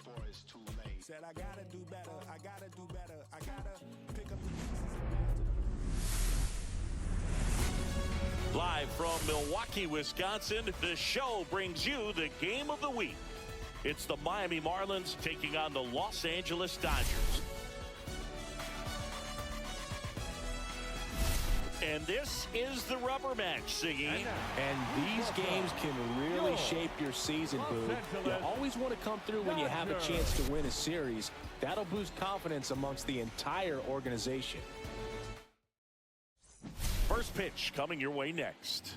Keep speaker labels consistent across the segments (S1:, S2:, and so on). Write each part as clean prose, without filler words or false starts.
S1: before it's too late.
S2: Said I gotta do better, I gotta do better, I gotta pick up the pieces.
S3: Live from Milwaukee, Wisconsin, the show brings you the game of the week. It's the Miami Marlins taking on the Los Angeles Dodgers. And this is the rubber match, Siggy.
S4: And these games can really shape your season, Boo. You always want to come through when you have a chance to win a series. That'll boost confidence amongst the entire organization.
S3: First pitch coming your way next.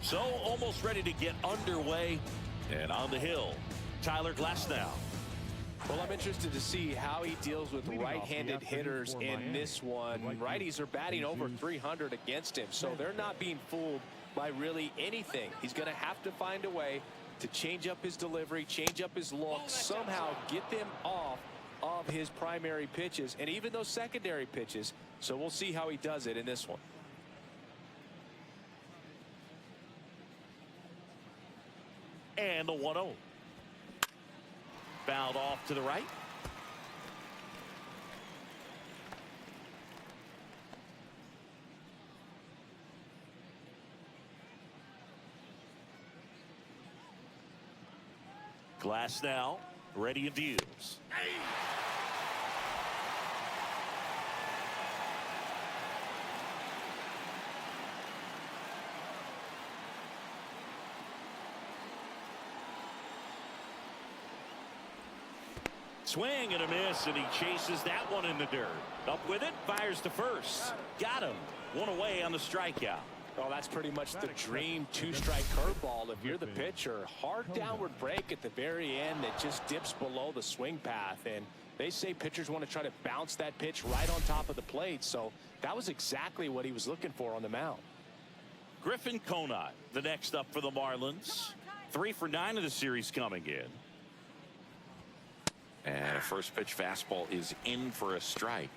S3: So almost ready to get underway. And on the hill, Tyler Glasnow.
S4: Well, I'm interested to see how he deals with right-handed hitters in this one. Righties are batting over 300 against him, so they're not being fooled by really anything. He's going to have to find a way to change up his delivery, change up his look, somehow get them off of his primary pitches and even those secondary pitches. So we'll see how he does it in this one.
S3: And the 1-0. Fouled off to the right. Glasnow ready and deals. Swing and a miss, and he chases that one in the dirt. Up with it, fires to first. Got him. One away on the strikeout.
S4: Oh, that's pretty much the dream two-strike curveball if you're the pitcher. Hard downward break at the very end that just dips below the swing path. And they say pitchers want to try to bounce that pitch right on top of the plate. So that was exactly what he was looking for on the mound.
S3: Griffin Conine, the next up for the Marlins. 3 for 9 of the series coming in. And a first pitch fastball is in for a strike.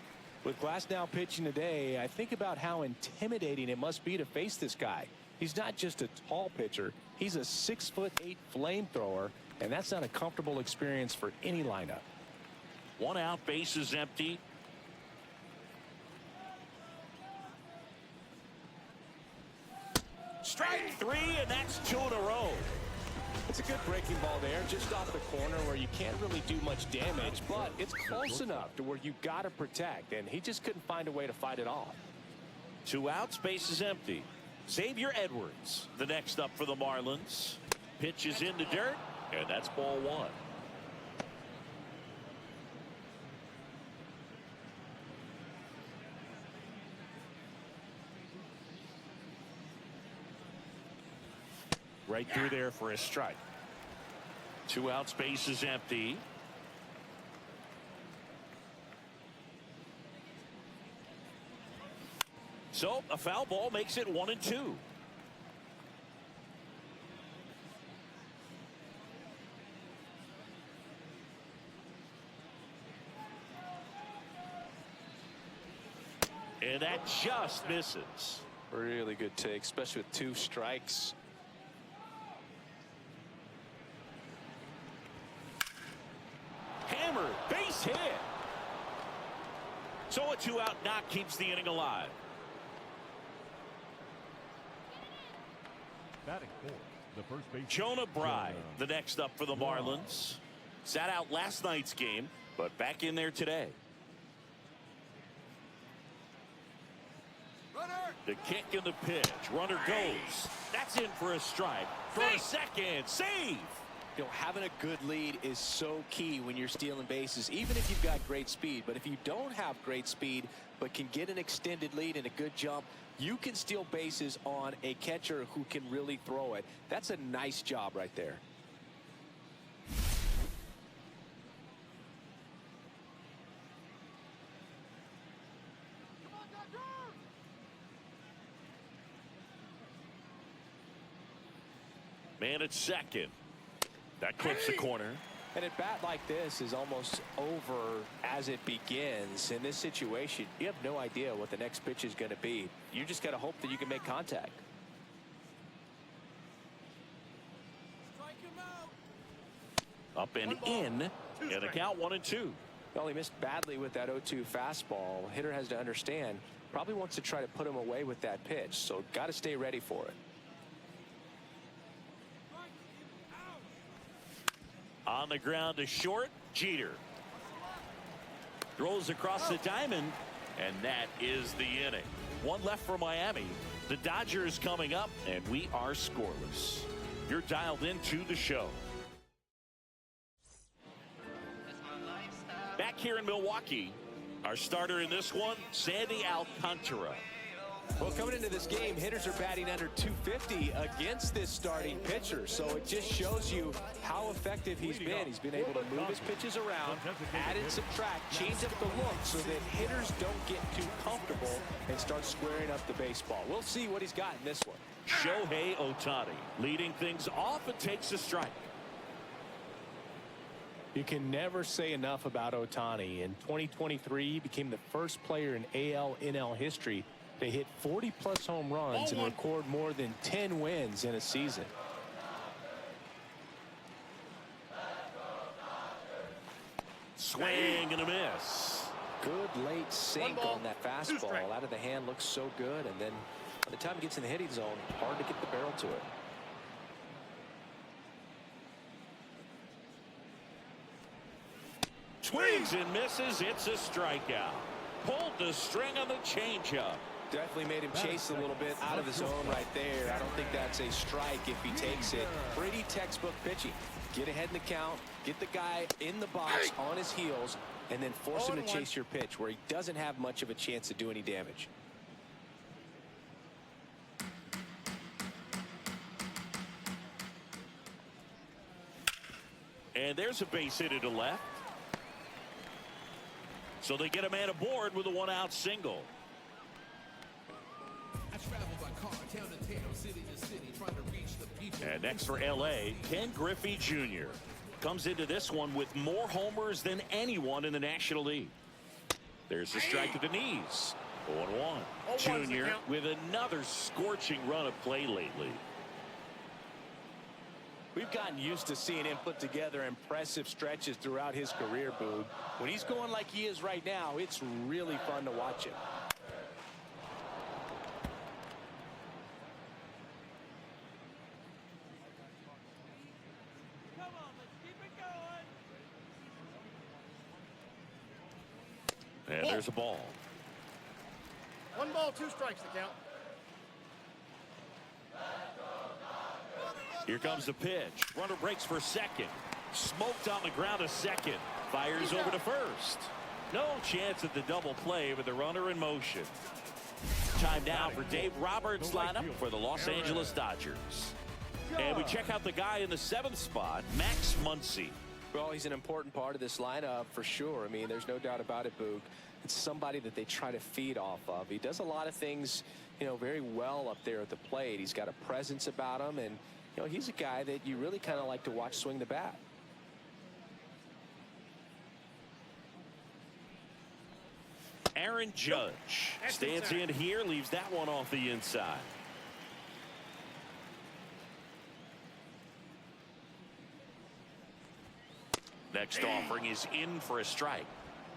S4: With Glasnow pitching today, I think about how intimidating it must be to face this guy. He's not just a tall pitcher. He's a 6'8" flamethrower, and that's not a comfortable experience for any lineup.
S3: 1 out, base is empty. Strike 3, and that's 2 in a row.
S4: It's a good breaking ball there, just off the corner where you can't really do much damage, but it's close enough to where you got to protect, and he just couldn't find a way to fight it off.
S3: 2 outs, base is empty. Xavier Edwards, the next up for the Marlins. Pitch is in the dirt, and that's ball 1. Right through there for a strike. 2 outs, base is empty. So a foul ball makes it 1-2. And that just misses.
S4: Really good take, especially with 2 strikes.
S3: Hammered, base hit. So a 2-out knock keeps the inning alive.
S5: Batting fourth, the first base.
S3: Jonah Bride, the next up for the Marlins. Sat out last night's game, but back in there today. The kick and the pitch. Runner goes. That's in for a strike. For a second. Save.
S4: You know, having a good lead is so key when you're stealing bases, even if you've got great speed. But if you don't have great speed but can get an extended lead and a good jump, you can steal bases on a catcher who can really throw it. That's a nice job right there.
S3: Man at second. That clips the corner.
S4: And a bat like this is almost over as it begins. In this situation, you have no idea what the next pitch is going to be. You just got to hope that you can make contact.
S3: Up and in. And a count 1-2.
S4: Well, he missed badly with that 0-2 fastball. Hitter has to understand, probably wants to try to put him away with that pitch, so got to stay ready for it.
S3: On the ground to short, Jeter. Throws across the diamond, and that is the inning. One left for Miami. The Dodgers coming up, and we are scoreless. You're dialed into the show. Back here in Milwaukee, our starter in this one, Sandy Alcantara.
S4: Well, coming into this game, hitters are batting under 250 against this starting pitcher. So it just shows you how effective he's been. He's been able to move his pitches around, add and subtract, change up the look so that hitters don't get too comfortable and start squaring up the baseball. We'll see what he's got in this one.
S3: Shohei Ohtani leading things off and takes a strike.
S4: You can never say enough about Ohtani. In 2023, he became the first player in AL/NL history to hit 40-plus home runs and record more than 10 wins in a season.
S3: Swing and a miss.
S4: Good late sink on that fastball. Out of the hand, looks so good, and then by the time it gets in the hitting zone, hard to get the barrel to it.
S3: Swings and misses. It's a strikeout. Pulled the string on the changeup.
S4: Definitely made him chase a little bit out of the zone right there. I don't think that's a strike if he takes it. Pretty textbook pitching. Get ahead in the count, get the guy in the box on his heels, and then force him to chase your pitch where he doesn't have much of a chance to do any damage.
S3: And there's a base hit to left. So they get a man aboard with a one-out single. And next for L.A., Ken Griffey Jr. comes into this one with more homers than anyone in the National League. There's a strike at the knees. 0-1. Jr. with another scorching run of play lately.
S4: We've gotten used to seeing him put together impressive stretches throughout his career, Boog. When he's going like he is right now, it's really fun to watch him.
S1: Come on, let's keep it going.
S3: And there's a ball.
S1: 1 ball, 2 strikes to count.
S3: Here comes the pitch. Runner breaks for second. Smoked on the ground to second. Fires over to first. No chance at the double play with the runner in motion. Time now for Dave Roberts' lineup for the Los Angeles Dodgers. And we check out the guy in the 7th spot, Max Muncy.
S4: Well, he's an important part of this lineup for sure. I mean, there's no doubt about it, Boog. It's somebody that they try to feed off of. He does a lot of things, you know, very well up there at the plate. He's got a presence about him, and you know, he's a guy that you really kind of like to watch swing the bat.
S3: Aaron Judge stands in here, leaves that one off the inside. Next offering is in for a strike.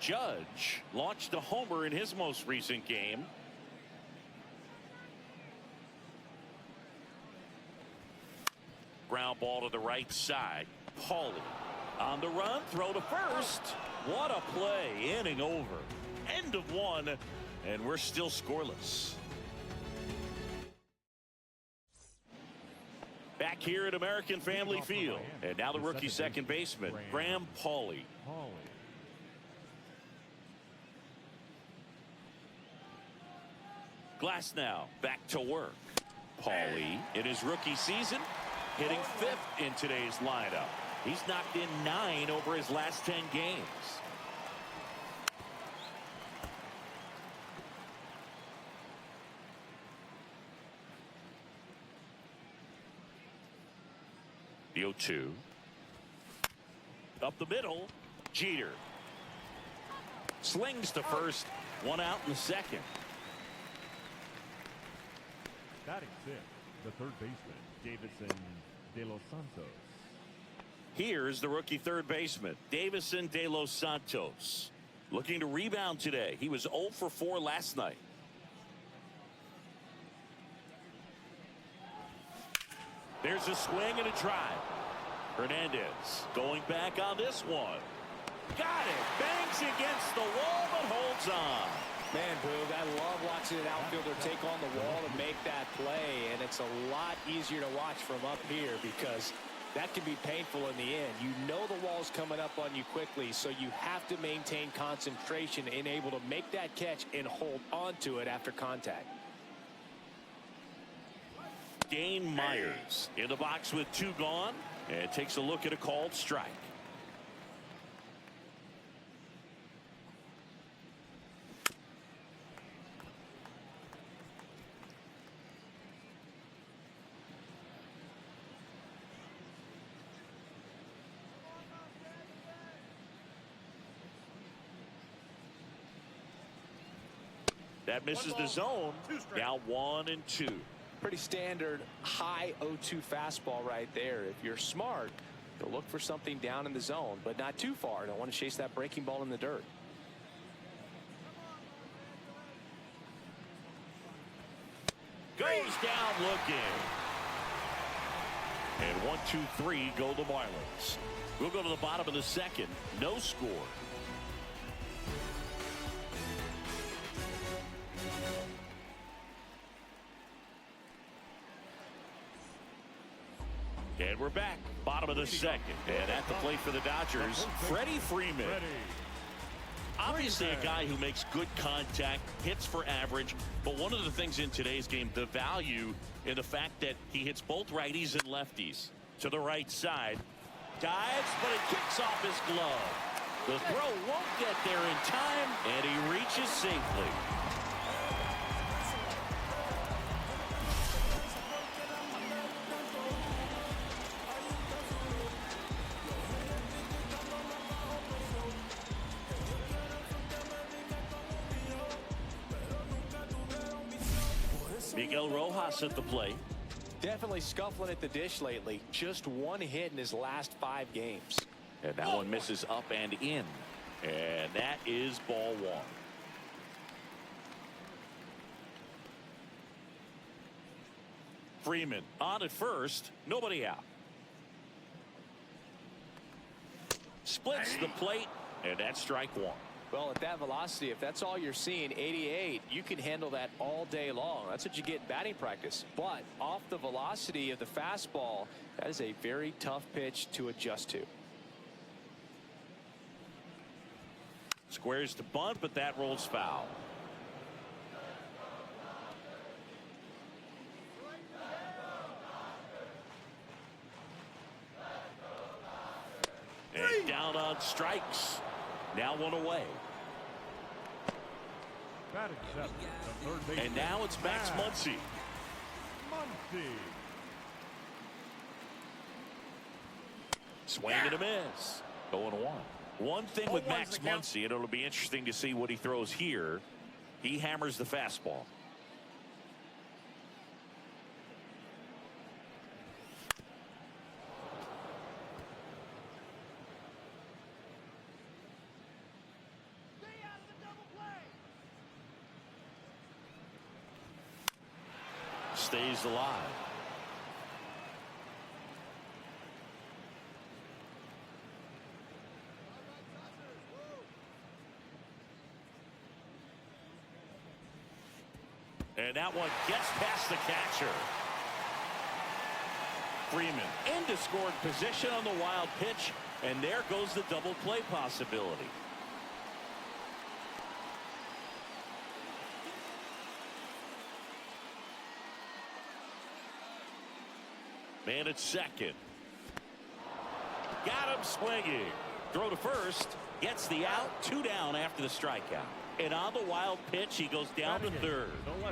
S3: Judge launched a homer in his most recent game. Ground ball to the right side. Paulie on the run, throw to first. What a play. Inning over. End of 1, and we're still scoreless. Back here at American Family Field, and now the rookie second baseman, Graham Paulie. Glass now back to work. Paulie in his rookie season, hitting 5th in today's lineup. He's knocked in 9 over his last 10 games. The 0-2. Up the middle, Jeter. Slings to first, 1 out in the 2nd.
S5: Batting 6th, the third baseman, Davison De Los Santos.
S3: Here's the rookie third baseman, Davison De Los Santos. Looking to rebound today. He was 0 for 4 last night. There's a swing and a drive. Hernandez going back on this one. Got it. Bangs against the wall but holds on.
S4: Man, Boog, I love watching an outfielder take on the wall and make that play, and it's a lot easier to watch from up here because that can be painful in the end. You know the wall's coming up on you quickly, so you have to maintain concentration and able to make that catch and hold onto it after contact.
S3: Dane Myers in the box with 2 gone and takes a look at a called strike. That misses the zone. Now 1 and 2.
S4: Pretty standard high 0-2 fastball right there. If you're smart, you'll look for something down in the zone, but not too far. Don't want to chase that breaking ball in the dirt.
S3: Goes down looking. And 1, 2, 3 go the Marlins. We'll go to the bottom of the second. No score. And we're back, bottom of the second. And at the plate for the Dodgers, Freddie Freeman. Obviously a guy who makes good contact, hits for average. But one of the things in today's game, the value in the fact that he hits both righties and lefties. To the right side. Dives, but it kicks off his glove. The throw won't get there in time, and he reaches safely. Miguel Rojas at the plate.
S4: Definitely scuffling at the dish lately. Just 1 hit in his last 5 games.
S3: And that one misses up and in. And that is ball 1. Freeman on at first. Nobody out. Splits the plate. And that's strike 1.
S4: Well, at that velocity, if that's all you're seeing, 88, you can handle that all day long. That's what you get in batting practice. But off the velocity of the fastball, that is a very tough pitch to adjust to.
S3: Squares to bunt, but that rolls foul. And down on strikes. Now 1 away. And now it's Max Muncy. Swing and a miss. 0-1. One thing with Max Muncy, and it'll be interesting to see what he throws here. He hammers the fastball. Stays alive. And that one gets past the catcher. Freeman into scoring position on the wild pitch, and there goes the double play possibility. Man at second. Got him swinging. Throw to first. Gets the out. 2 down after the strikeout. And on the wild pitch, he goes down to third.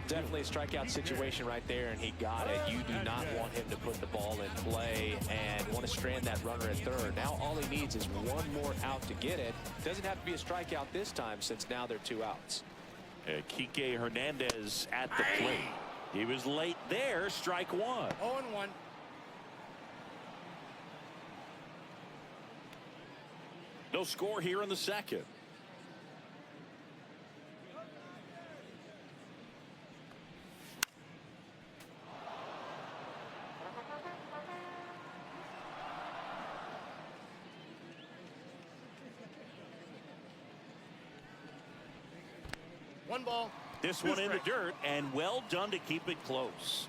S4: Definitely a strikeout situation right there, and he got it. You do not want him to put the ball in play and want to strand that runner at third. Now all he needs is 1 more out to get it. Doesn't have to be a strikeout this time since now they're 2 outs.
S3: Kike Hernandez at the plate. He was late there. Strike 1.
S1: 0-1.
S3: No score here in the second.
S1: One ball.
S3: This one in the dirt, and well done to keep it close.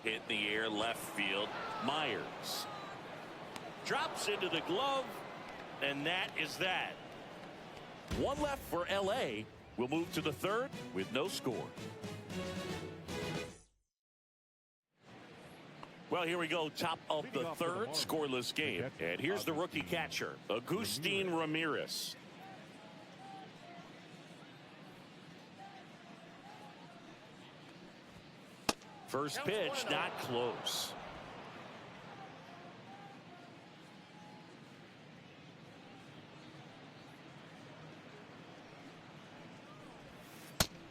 S3: Hit in the air, left field. Myers drops into the glove, and that is that. One left for LA. We'll move to the third with no score. Well, here we go, top of the third, scoreless game. And here's the rookie catcher, Agustin Ramirez. First pitch, not close.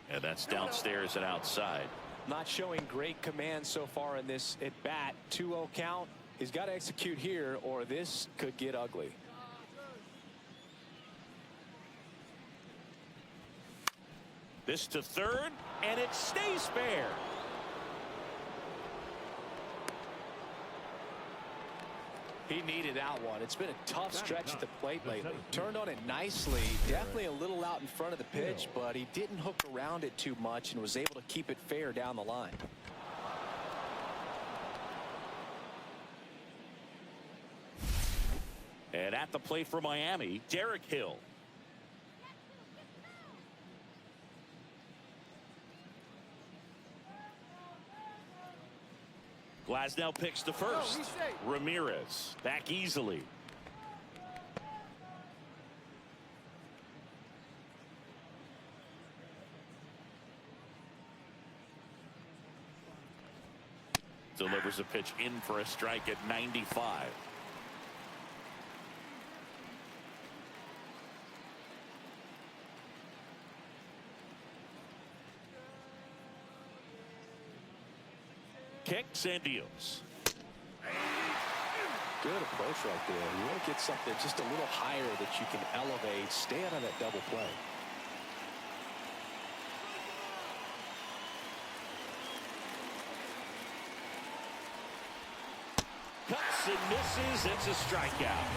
S3: And that's downstairs and outside.
S4: Not showing great command so far in this at bat. 2-0 count. He's got to execute here or this could get ugly.
S3: This to third, and it stays fair.
S4: He needed that one. It's been a tough stretch at the plate lately. Turned on it nicely. Definitely a little out in front of the pitch, but he didn't hook around it too much and was able to keep it fair down the line.
S3: And at the plate for Miami, Derek Hill. Glasnow picks the first. Ramirez back easily. Delivers a pitch in for a strike at 95. Kicks and deals.
S4: Good approach right there. You want to get something just a little higher that you can elevate. Stay out of that double play.
S3: Cuts and misses. It's a strikeout.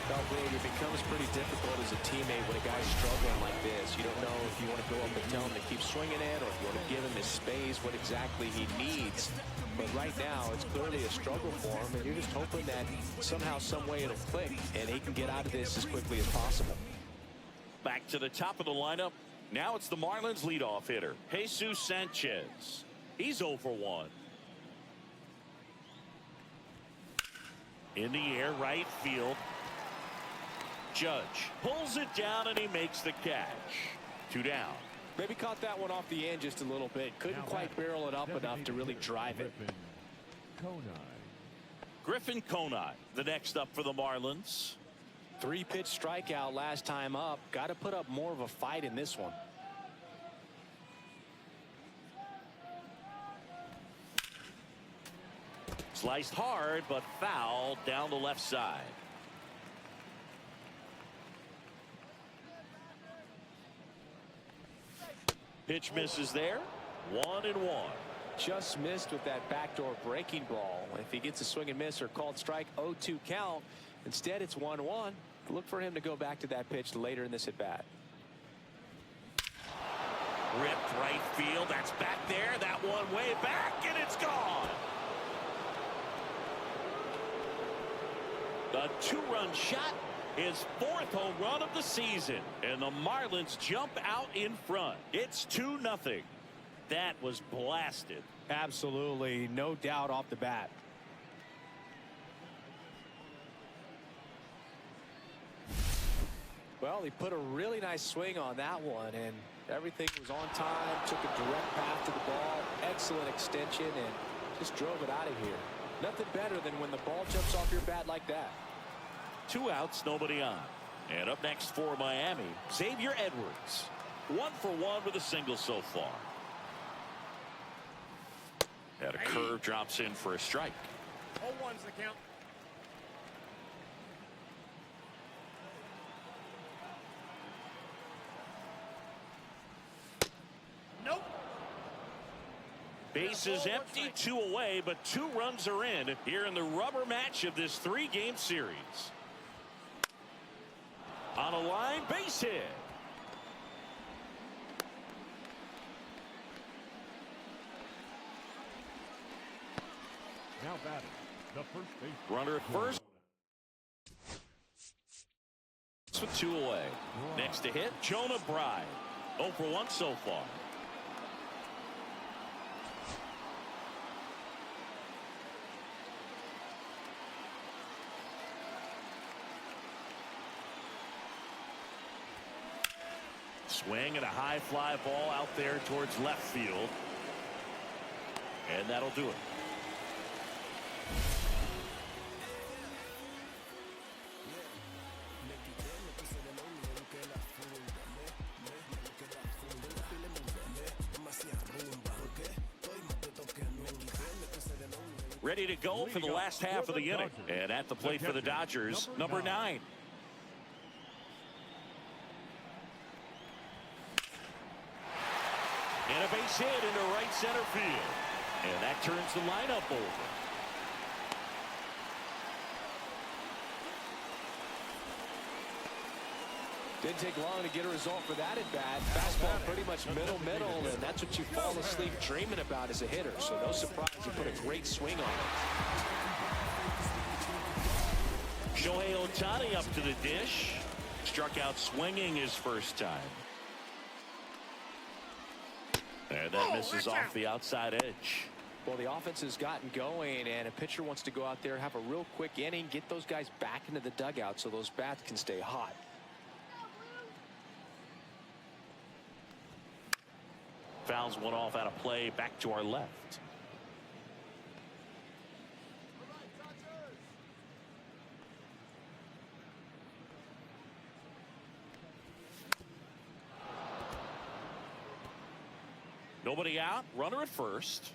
S4: Well, Dave, it becomes pretty difficult as a teammate when a guy's struggling like this. You don't know if you want to go up and tell him to keep swinging it or if you want to give him his space, what exactly he needs. But right now, it's clearly a struggle for him, and you're just hoping that somehow, some way it'll click, and he can get out of this as quickly as possible.
S3: Back to the top of the lineup. Now it's the Marlins leadoff hitter, Jesus Sanchez. He's 0 for 1. In the air, right field. Judge pulls it down and he makes the catch. 2 down.
S4: Maybe caught that one off the end just a little bit. Couldn't quite barrel it up enough to really drive it.
S3: Griffin Conine, the next up for the Marlins.
S4: 3-pitch strikeout last time up. Got to put up more of a fight in this one.
S3: Sliced hard, but foul down the left side. Pitch misses there. 1-1.
S4: Just missed with that backdoor breaking ball. If he gets a swing and miss or called strike, 0-2 count. Instead, it's 1-1. Look for him to go back to that pitch later in this at bat.
S3: Ripped right field. That's back there. That one way back, and it's gone. A 2-run shot. His 4th home run of the season, and the Marlins jump out in front. It's 2-0. That was blasted.
S4: Absolutely, no doubt off the bat. Well, he put a really nice swing on that one, and everything was on time. Took a direct path to the ball. Excellent extension, and just drove it out of here. Nothing better than when the ball jumps off your bat like that.
S3: 2 outs, nobody on. And up next for Miami, Xavier Edwards. 1 for 1 with a single so far. And a curve drops in for a strike.
S1: 0-1's the count. Nope.
S3: Base is empty, 2 away, but 2 runs are in here in the rubber match of this 3-game series. On a line, base hit.
S5: Now batting, the first base.
S3: Runner at first. With 2 away. Next to hit, Jonah Bride. 0 for 1 so far. Swing and a high fly ball out there towards left field. And that'll do it. Ready to go for the last half of the inning. And at the plate for the Dodgers, number 9. And a base hit into right center field. And that turns the lineup over.
S4: Didn't take long to get a result for that at bat. Fastball pretty much middle, and that's what you fall asleep dreaming about as a hitter. So no surprise you put a great swing on it.
S3: Shohei Ohtani up to the dish. Struck out swinging his first time. And that misses off the outside edge.
S4: Well, the offense has gotten going, and a pitcher wants to go out there, have a real quick inning, get those guys back into the dugout so those bats can stay hot.
S3: Fouls one off out of play, back to our left. Nobody out, runner at first.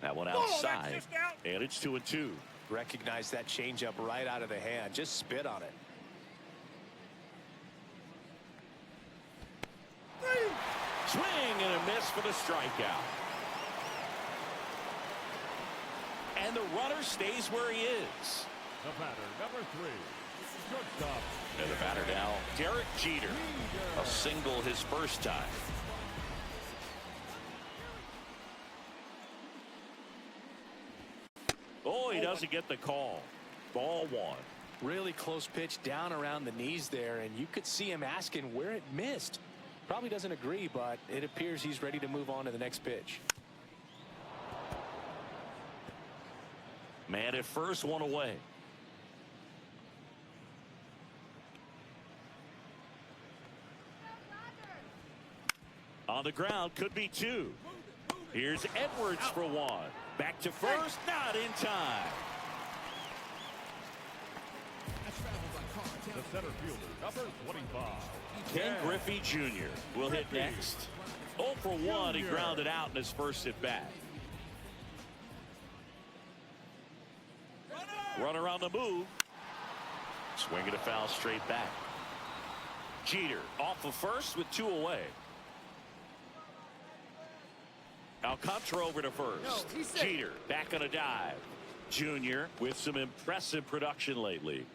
S3: That one outside, and it's 2-2.
S4: Recognize that changeup right out of the hand. Just spit on it.
S3: Swing and a miss for the strikeout. And the runner stays where he is.
S5: The batter, number 3, shortstop.
S3: And the batter now, Derek Jeter. A single his first time. Oh, he doesn't get the call. Ball 1.
S4: Really close pitch down around the knees there, and you could see him asking where it missed. Probably doesn't agree, but it appears he's ready to move on to the next pitch.
S3: Man at first, 1 away. On the ground, could be 2. Here's Edwards for 1. Back to first, not in time.
S5: The center fielder, number 25.
S3: Ken Griffey Jr. will hit next. 0 for 1, he grounded out in his first at bat. Runner on the move. Swinging a foul straight back. Jeter off of first with 2 away. Alcantara over to first. Jeter back on a dive. Jr. with some impressive production lately.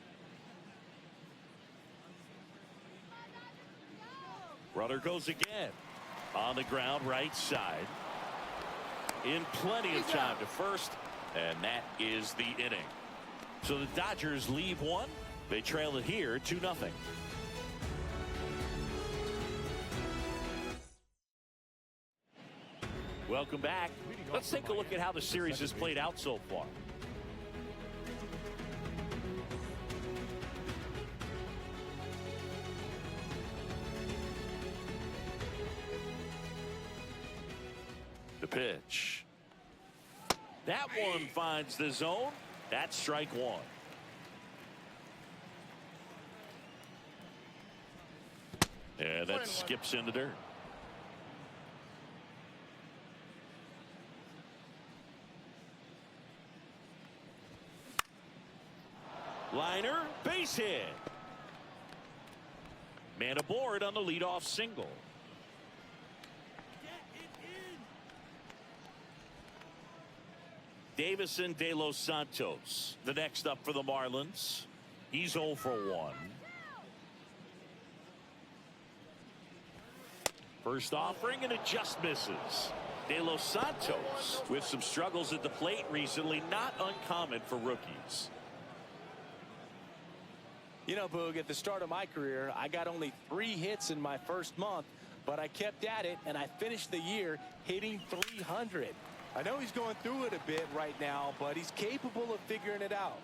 S3: Runner goes again. On the ground, right side. In plenty of time to first, and that is the inning. So the Dodgers leave 1. They trail it here 2-0. Welcome back. Let's take a look at how the series has played out so far. The pitch. That one finds the zone. That's strike 1. And that skips in the dirt. Liner, base hit. Man aboard on the leadoff single. Davison De Los Santos, the next up for the Marlins. He's 0 for 1. First offering, and it just misses. De Los Santos with some struggles at the plate recently, not uncommon for rookies.
S4: You know, Boog, at the start of my career, I got only 3 hits in my first month, but I kept at it, and I finished the year hitting 300. I know he's going through it a bit right now, but he's capable of figuring it out.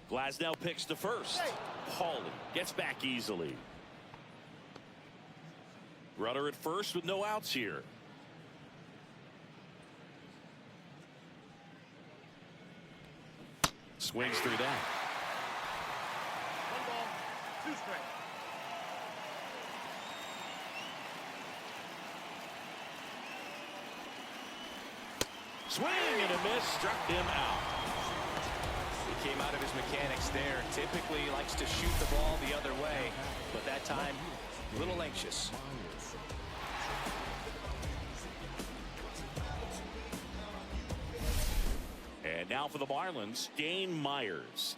S3: Glasnow picks to first. Pauly gets back easily. Runner at first with no outs here. Swings through that.
S1: 1 ball, 2 strikes.
S3: Swing and a miss, struck him out.
S4: He came out of his mechanics there. Typically he likes to shoot the ball the other way, but that time a little anxious.
S3: And now for the Marlins, Dane Myers.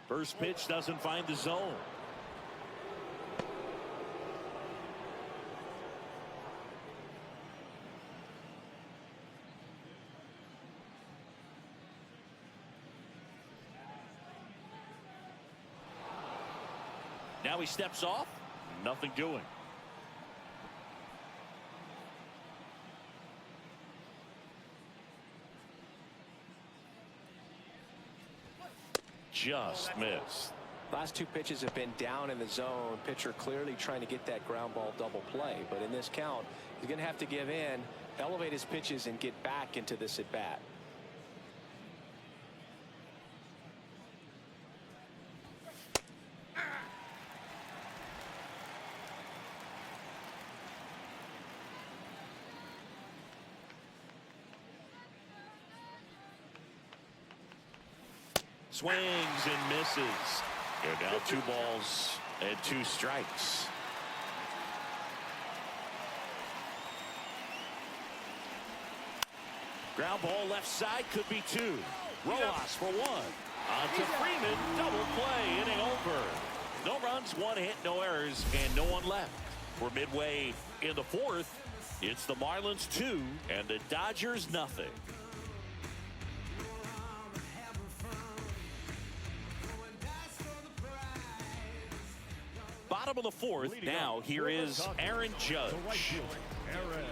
S3: First pitch doesn't find the zone. Now he steps off, nothing doing. Just missed.
S4: Last 2 pitches have been down in the zone. Pitcher clearly trying to get that ground ball double play, but in this count he's going to have to give in, elevate his pitches, and get back into this at bat.
S3: Swings and misses. They're now 2 balls and 2 strikes. Ground ball left side, could be 2. Rojas for 1. On to Freeman, double play, inning over. No runs, 1 hit, no errors, and no one left. We're midway in the 4th. It's the Marlins 2 and the Dodgers nothing. Bottom of the 4th. Now here is Aaron Judge.
S5: Aaron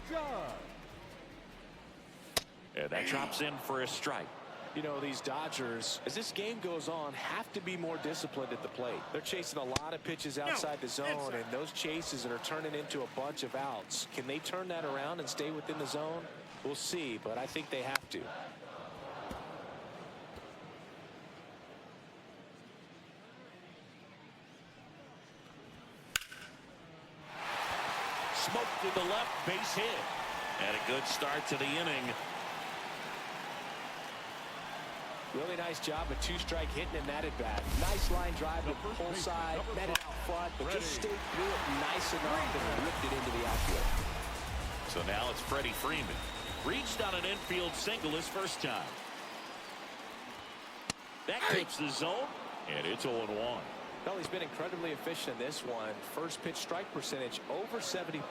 S5: Judge.
S3: And that drops in for a strike.
S4: You know, these Dodgers, as this game goes on, have to be more disciplined at the plate. They're chasing a lot of pitches outside the zone, and those chases are turning into a bunch of outs. Can they turn that around and stay within the zone? We'll see, but I think they have to.
S3: Smoked to the left, base hit. And a good start to the inning.
S4: Really nice job, a 2-strike hitting in that at bat. Nice line drive to the pull side, met it out front, but just stayed through it nice enough and ripped it into the outfield.
S3: So now it's Freddie Freeman. Reached on an infield single his first time. That keeps the zone, and it's 0-1.
S4: Well, he's been incredibly efficient in this one. First pitch strike percentage over 70%.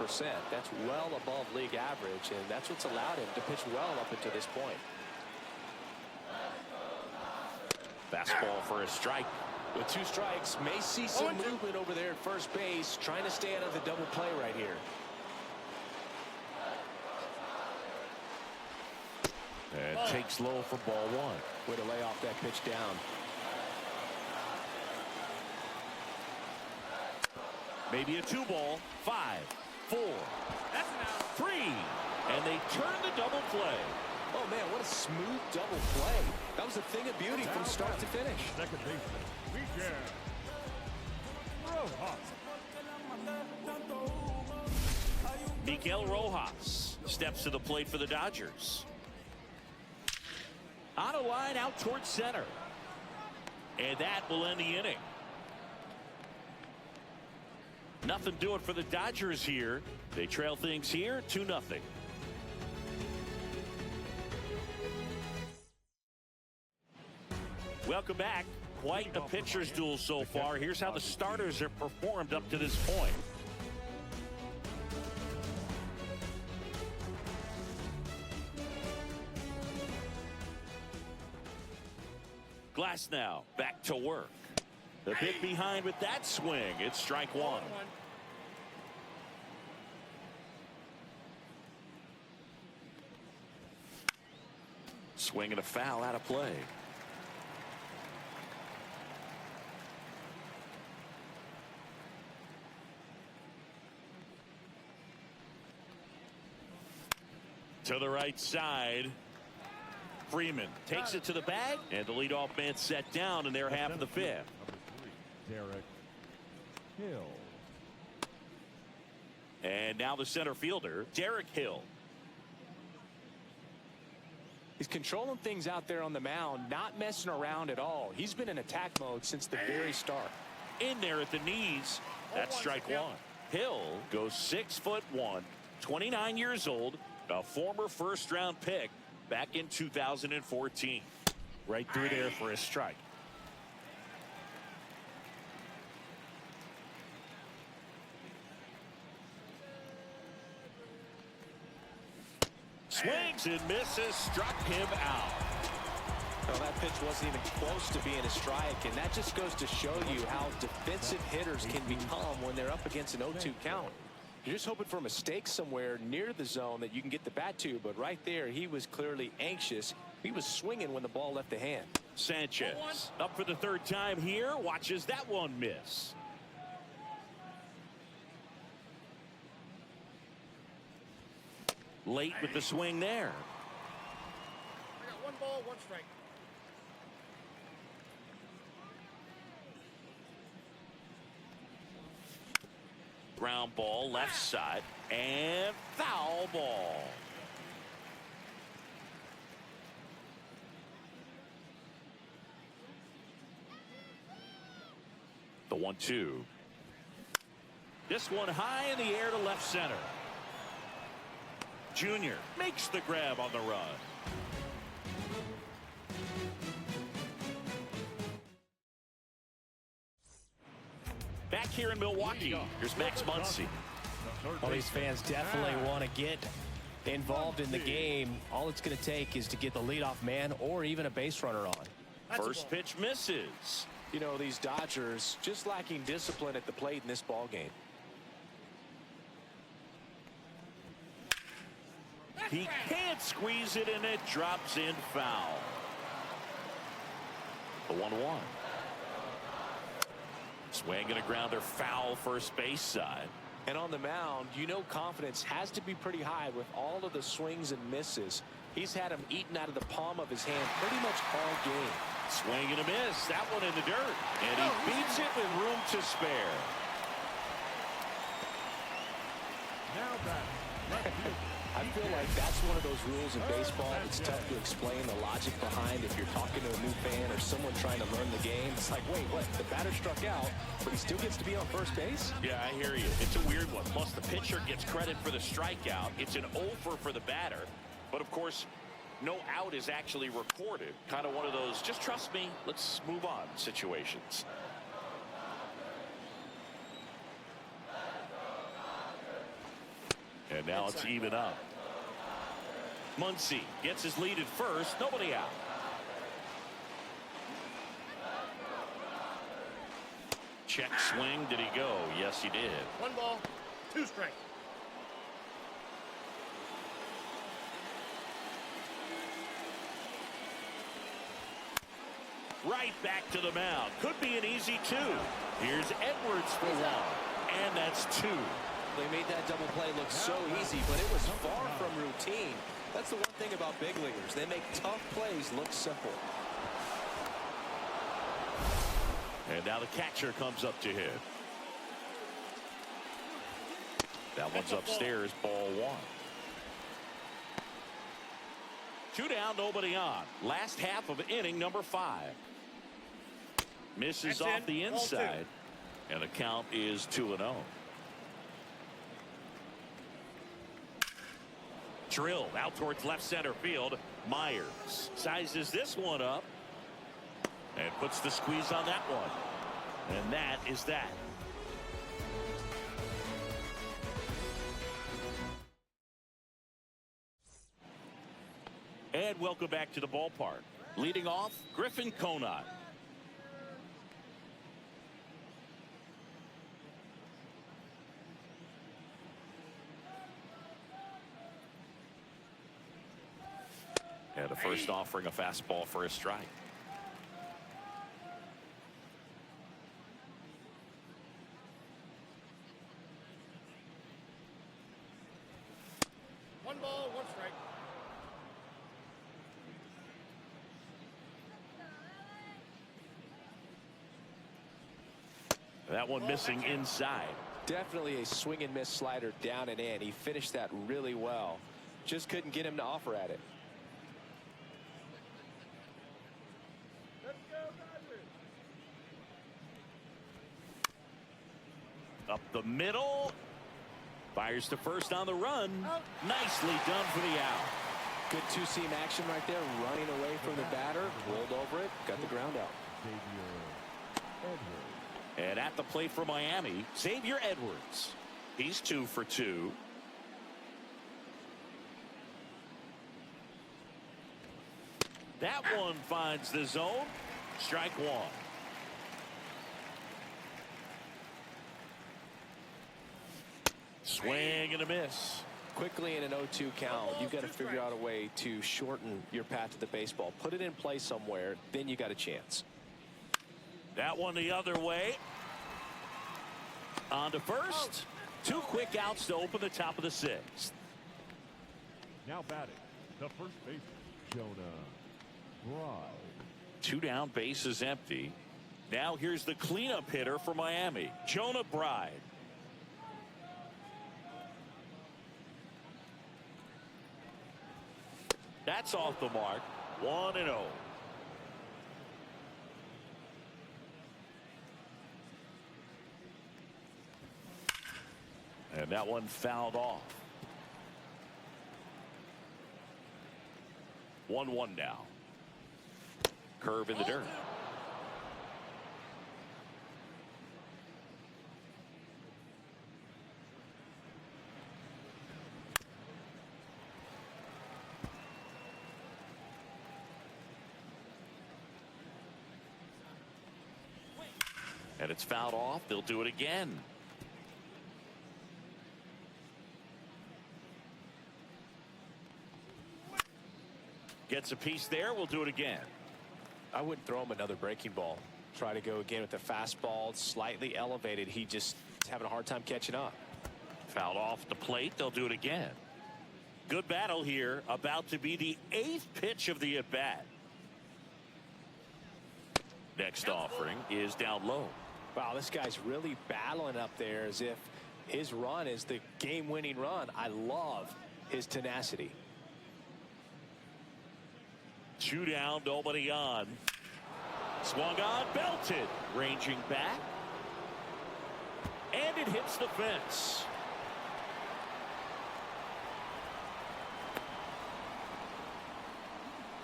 S4: That's well above league average, and that's what's allowed him to pitch well up until this point.
S3: Fastball for a strike.
S4: With 2 strikes, may see some movement over there at first base, trying to stay out of the double play right here.
S3: And takes low for ball 1.
S4: Way to lay off that pitch down.
S3: Maybe a 2 ball, 5. 4,
S1: That's an out.
S3: 3, and they turn the double play.
S4: Oh, man, what a smooth double play. That was a thing of beauty from start to finish.
S5: Second baseman, Miguel Rojas.
S3: Miguel Rojas steps to the plate for the Dodgers. On a line out towards center. And that will end the inning. Nothing doing for the Dodgers here. They trail things here 2-0. Welcome back. Quite a pitcher's duel so far. Here's how the starters have performed up to this point. Glass now back to work. The hit behind with that swing. It's strike one. Swing and a foul out of play. To the right side. Freeman takes it to the bag, and the leadoff man set down in their half of the fifth.
S5: Number 3, Derek Hill.
S3: And now the center fielder, Derek Hill.
S4: He's controlling things out there on the mound, not messing around at all. He's been in attack mode since the very start.
S3: In there at the knees. That's strike one. Hill goes 6'1", 29 years old, a former first-round pick back in 2014. Right through there for a strike. Swings and misses, struck him out.
S4: Well, that pitch wasn't even close to being a strike, and that just goes to show you how defensive hitters can become when they're up against an 0-2 count. You're just hoping for a mistake somewhere near the zone that you can get the bat to, but right there, he was clearly anxious. He was swinging when the ball left the hand.
S3: Sanchez up for the third time here, watches that one miss. Late with the swing there.
S1: I got 1 ball, 1 strike.
S3: Ground ball left side and foul ball. The 1-2. This one high in the air to left center. Junior makes the grab on the run. Back here in Milwaukee, here's Max Muncy.
S6: Well, these fans definitely want to get involved in the game. All it's going to take is to get the leadoff man or even a base runner on.
S3: First pitch misses.
S4: You know, these Dodgers just lacking discipline at the plate in this ball game.
S3: He can't squeeze it, and it drops in foul. The 1-1. Swing and a grounder, foul first base side.
S4: And on the mound, you know confidence has to be pretty high with all of the swings and misses. He's had them eaten out of the palm of his hand pretty much all game.
S3: Swing and a miss. That one in the dirt. And he beats it with room to spare.
S5: Now back.
S4: I feel like that's one of those rules in baseball that's tough to explain the logic behind if you're talking to a new fan or someone trying to learn the game. It's like, wait, what? The batter struck out, but he still gets to be on first base?
S3: Yeah, I hear you. It's a weird one. Plus, the pitcher gets credit for the strikeout. It's an over for the batter. But, of course, no out is actually recorded. Kind of one of those, just trust me, let's move on situations. And now it's even up. Muncy gets his lead at first. Nobody out. Check swing. Did he go? Yes, he did.
S1: 1 ball, 2 strikes.
S3: Right back to the mound. Could be an easy 2. Here's Edwards for 1. And that's 2.
S4: They made that double play look so easy, but it was far from routine. That's the one thing about big leaguers. They make tough plays look simple.
S3: And now the catcher comes up to hit. That one's upstairs, ball one. 2 down, nobody on. Last half of inning number 5. Misses off the inside. And the count is 2-0. Drilled out towards left center field. Myers sizes this one up and puts the squeeze on that one. And that is that. And welcome back to the ballpark. Leading off, Griffin Conant. And the first offering a fastball for a strike.
S1: One ball, one strike.
S3: That one missing inside.
S4: Definitely a swing and miss slider down and in. He finished that really well. Just couldn't get him to offer at it.
S3: Up the middle. Fires to first on the run. Nicely done for the out.
S4: Good two-seam action right there. Running away from the batter. Rolled over it. Got the ground out.
S3: And at the plate for Miami, Xavier Edwards. He's 2 for 2. That one finds the zone. Strike one. Swing and a miss.
S4: Quickly in an 0-2 count, you've got to figure out a way to shorten your path to the baseball. Put it in play somewhere, then you got a chance.
S3: That one the other way. On to first. 2 quick outs to open the top of the 6th.
S5: Now batting, the first baseman, Jonah Bride.
S3: 2 down, base is empty. Now here's the cleanup hitter for Miami, Jonah Bride. That's off the mark. 1-0. And that one fouled off. 1-1 now. Curve in the dirt. And it's fouled off. They'll do it again. Gets a piece there. We'll do it again.
S4: I wouldn't throw him another breaking ball. Try to go again with the fastball, slightly elevated. He just is having a hard time catching up.
S3: Fouled off the plate. They'll do it again. Good battle here. About to be the 8th pitch of the at-bat. Next offering is down low.
S4: Wow, this guy's really battling up there as if his run is the game-winning run. I love his tenacity.
S3: 2 down, nobody on. Swung on, belted. Ranging back. And it hits the fence.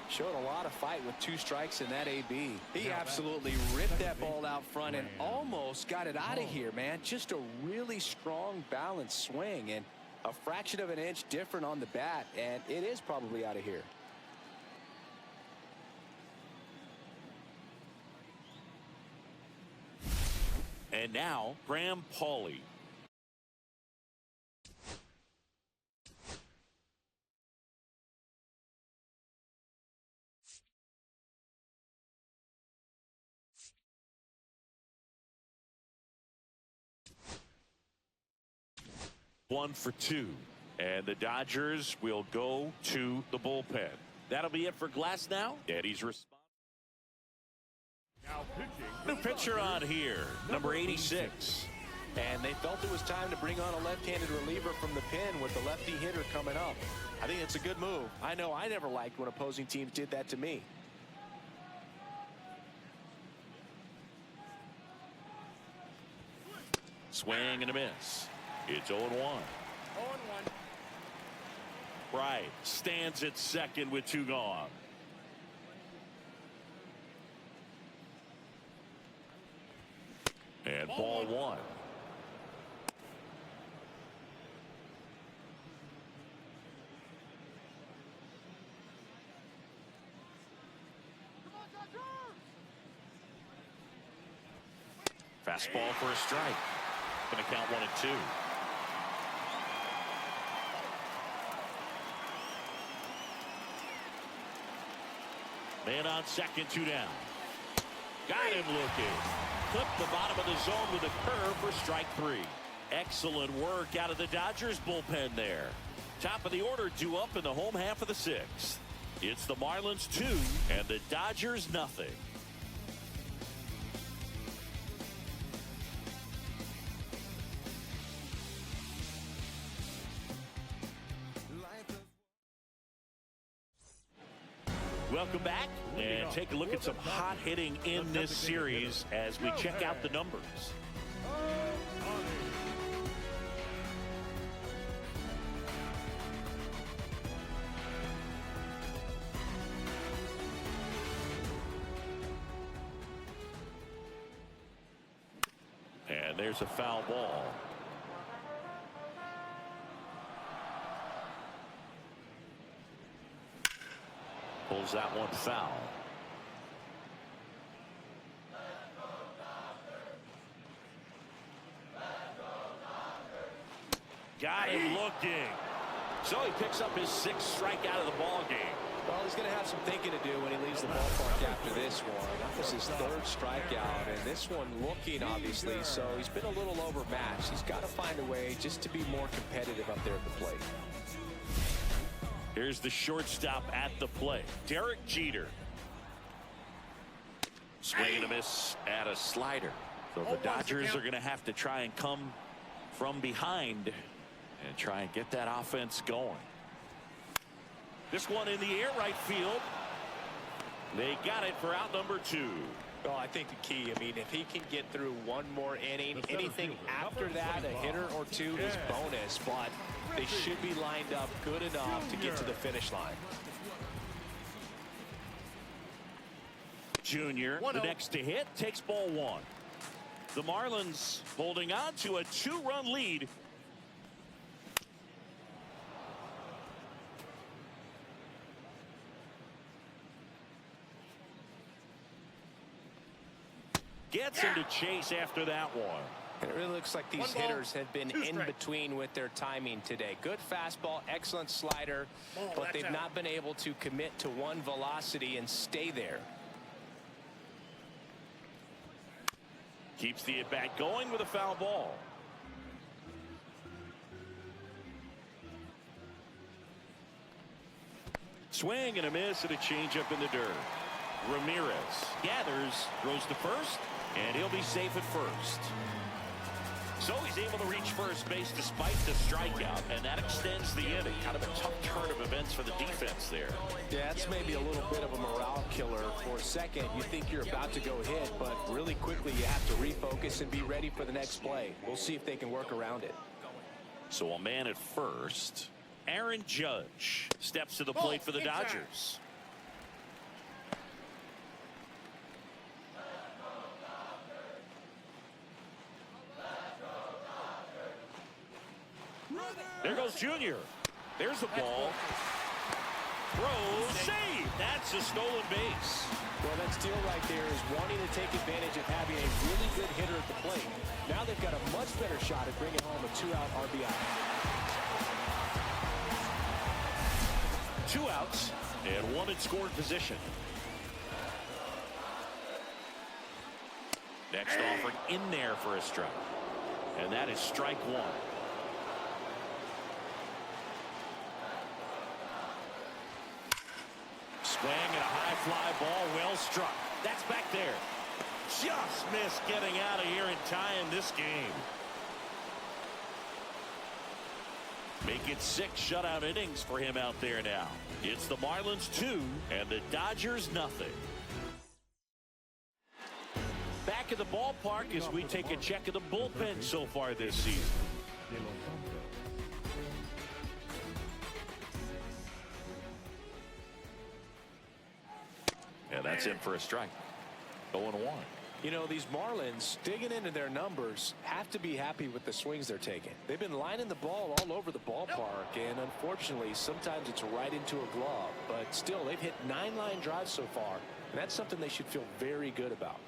S4: Showed a lot of fight with 2 strikes in that AB. He absolutely ripped that ball out front and almost got it out of here, man. Just a really strong, balanced swing and a fraction of an inch different on the bat, and it is probably out of here.
S3: And now, Graham Pauley. 1 for 2. And the Dodgers will go to the bullpen. That'll be it for Glass now. Eddie's response.
S5: Now pitching.
S3: New pitcher on here, number 86.
S4: And they felt it was time to bring on a left-handed reliever from the pen with the lefty hitter coming up. I think it's a good move. I know I never liked when opposing teams did that to me.
S3: Swing and a miss. It's 0-1.
S1: 0-1.
S3: Wright stands at second with 2 gone. And ball 1. Fastball for a strike. Going to count 1 and 2. Man on second, 2 down. Got him looking. Clipped the bottom of the zone with a curve for strike 3. Excellent work out of the Dodgers bullpen there. Top of the order due up in the home half of the 6th. It's the Marlins 2 and the Dodgers nothing. Welcome back and take a look at some hot hitting in this series as we check out the numbers. And there's a foul ball. Pulls that one foul. Got him looking. So he picks up his 6th strikeout of the ball game.
S4: Well, he's going to have some thinking to do when he leaves the ballpark after this one. That was his 3rd strikeout, and this one looking, obviously, so he's been a little overmatched. He's got to find a way just to be more competitive up there at the plate.
S3: Here's the shortstop at the plate, Derek Jeter. Swing and a miss at a slider. So the Dodgers are going to have to try and come from behind and try and get that offense going. This one in the air, right field. They got it for out number 2.
S4: Well, I think the key, I mean, if he can get through one more inning, anything after that, a hitter or 2 is bonus, but they should be lined up good enough to get to the finish line.
S3: Junior, the next to hit, takes ball 1. The Marlins holding on to a 2-run lead. Gets him to chase after that one.
S4: And it really looks like these hitters have been in between with their timing today. Good fastball, excellent slider, but they've not been able to commit to one velocity and stay there.
S3: Keeps the at-bat going with a foul ball. Swing and a miss and a changeup in the dirt. Ramirez gathers, throws to first, and he'll be safe at first. So he's able to reach first base despite the strikeout, and that extends the inning. Kind of a tough turn of events for the defense there.
S4: Yeah, it's maybe a little bit of a morale killer. For a second, you think you're about to go hit, but really quickly you have to refocus and be ready for the next play. We'll see if they can work around it.
S3: So a man at first. Aaron Judge steps to the plate for the Dodgers. There goes Junior. There's the ball. Throws, save. That's a stolen base.
S4: Well, that steal right there is wanting to take advantage of having a really good hitter at the plate. Now they've got a much better shot at bringing home a 2-out RBI.
S3: 2 outs and 1 in scoring position. Next offering in there for a strike. And that is strike 1. Swing and a high fly ball, well struck. That's back there. Just missed getting out of here and tying this game. Make it 6 shutout innings for him out there now. It's the Marlins 2 and the Dodgers nothing. Back at the ballpark as we take a check of the bullpen so far this season. And that's it for a strike. 0-1.
S4: You know, these Marlins, digging into their numbers, have to be happy with the swings they're taking. They've been lining the ball all over the ballpark, and unfortunately, sometimes it's right into a glove. But still, they've hit 9 line drives so far, and that's something they should feel very good about.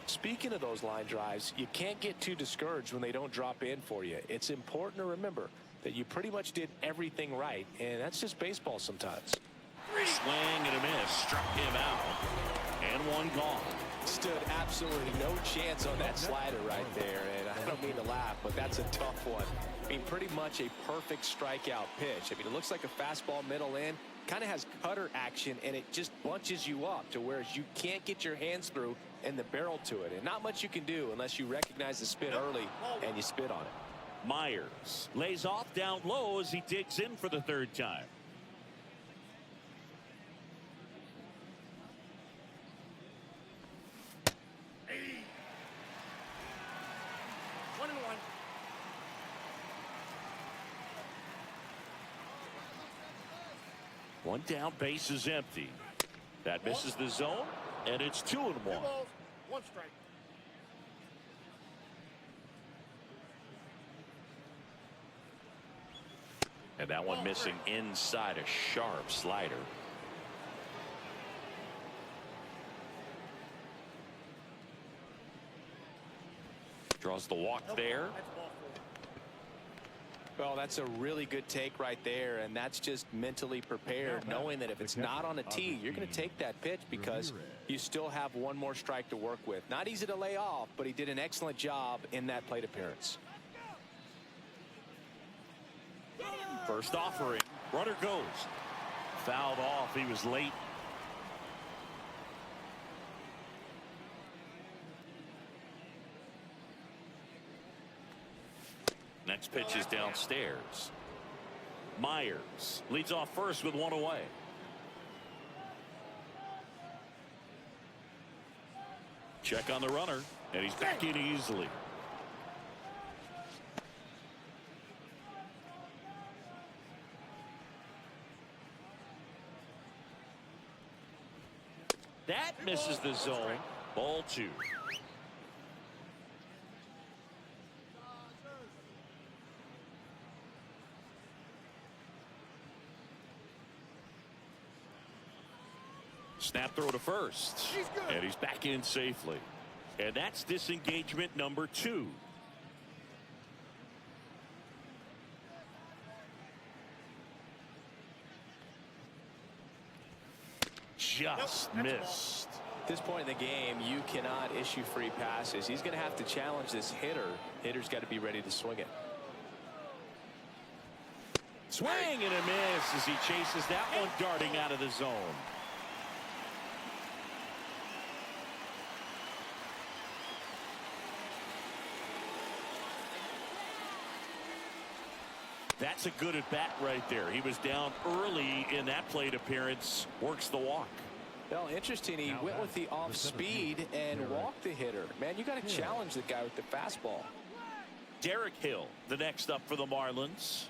S4: Speaking of those line drives, you can't get too discouraged when they don't drop in for you. It's important to remember that you pretty much did everything right, and that's just baseball sometimes.
S3: Swing and a miss, struck him out, and 1 gone.
S4: Stood absolutely no chance on that slider right there, and I don't mean to laugh, but that's a tough one. I mean, pretty much a perfect strikeout pitch. I mean, it looks like a fastball middle in, kind of has cutter action, and it just bunches you up to where you can't get your hands through and the barrel to it, and not much you can do unless you recognize the spin early and you spit on it.
S3: Myers lays off down low as he digs in for the 3rd time.
S1: Hey. 1-1.
S3: One down, base is empty. That misses the zone, and it's 2-1.
S1: 2 balls, 1 strike.
S3: And that one missing inside, a sharp slider. Draws the walk there.
S4: Well, that's a really good take right there, and that's just mentally prepared, knowing that if it's not on a tee, you're going to take that pitch because you still have 1 more strike to work with. Not easy to lay off, but he did an excellent job in that plate appearance.
S3: First offering, runner goes. Fouled off, he was late. Next pitch is downstairs. Myers leads off first with 1 away. Check on the runner, and he's back in easily. That misses the zone. Ball 2. Snap throw to first. And he's back in safely. And that's disengagement number 2. Just missed.
S4: At this point in the game, you cannot issue free passes. He's going to have to challenge this hitter. Hitter's got to be ready to swing it.
S3: Swing and a miss as he chases that one darting out of the zone. That's a good at bat right there. He was down early in that plate appearance. Works the walk.
S4: Well, interesting. He went with the off speed and walked the hitter. Man, you got to challenge the guy with the fastball.
S3: Derek Hill, the next up for the Marlins.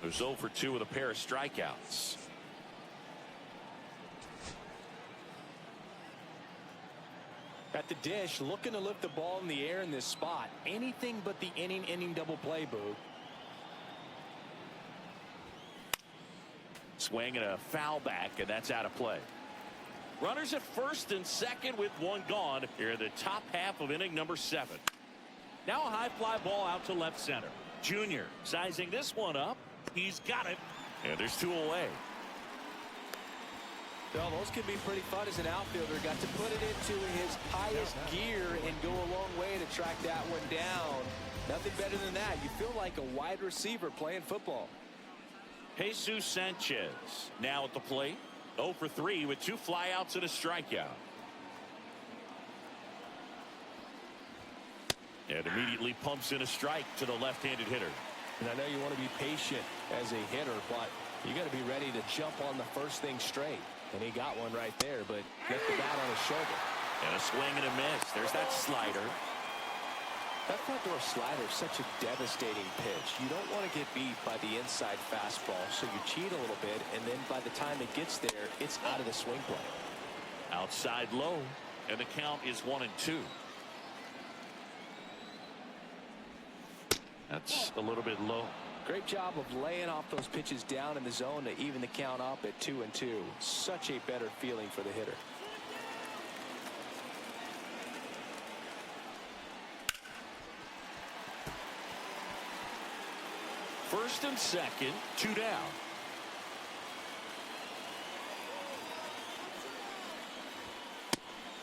S3: They're 0 for 2 with a pair of strikeouts.
S4: At the dish, looking to lift the ball in the air in this spot. Anything but the inning double play, Boo.
S3: Swing and a foul back, and that's out of play. Runners at first and second with 1 gone here in the top half of inning number 7. Now a high fly ball out to left center. Junior sizing this one up. He's got it, and there's 2 away.
S4: Well, those can be pretty fun as an outfielder. Got to put it into his highest gear and go a long way to track that one down. Nothing better than that. You feel like a wide receiver playing football.
S3: Jesus Sanchez now at the plate. 0 for 3 with 2 flyouts and a strikeout. And immediately pumps in a strike to the left-handed hitter.
S4: And I know you want to be patient as a hitter, but you got to be ready to jump on the first thing straight. And he got one right there, but left the bat on his shoulder.
S3: And a swing and a miss. There's that slider.
S4: That front door slider is such a devastating pitch. You don't want to get beat by the inside fastball, so you cheat a little bit, and then by the time it gets there, it's out of the swing play.
S3: Outside low, and the count is 1-2. That's a little bit low.
S4: Great job of laying off those pitches down in the zone to even the count up at 2-2. Such a better feeling for the hitter.
S3: First and second, 2 down.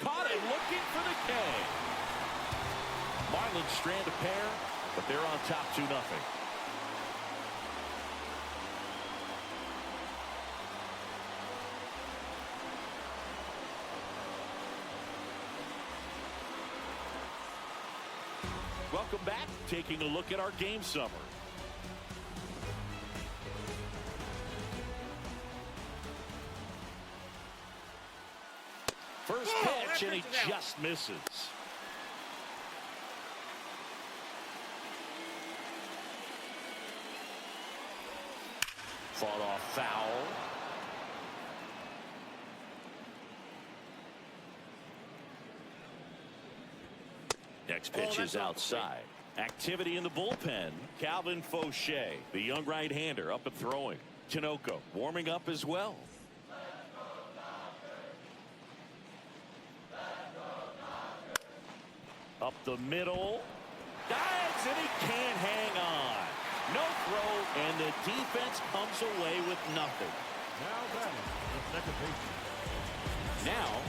S3: Caught him looking for the K. Marlins strand a pair, but they're on top 2-0. Welcome back. Taking a look at our game summary. First pitch, and he just misses. Fought off foul. Next pitch is outside. Activity in the bullpen. Calvin Fauché, the young right-hander, up and throwing. Tinoco warming up as well. Up the middle. Dives, and he can't hang on. No throw, and the defense comes away with nothing.
S5: Now batting, the second baseman.
S3: Now,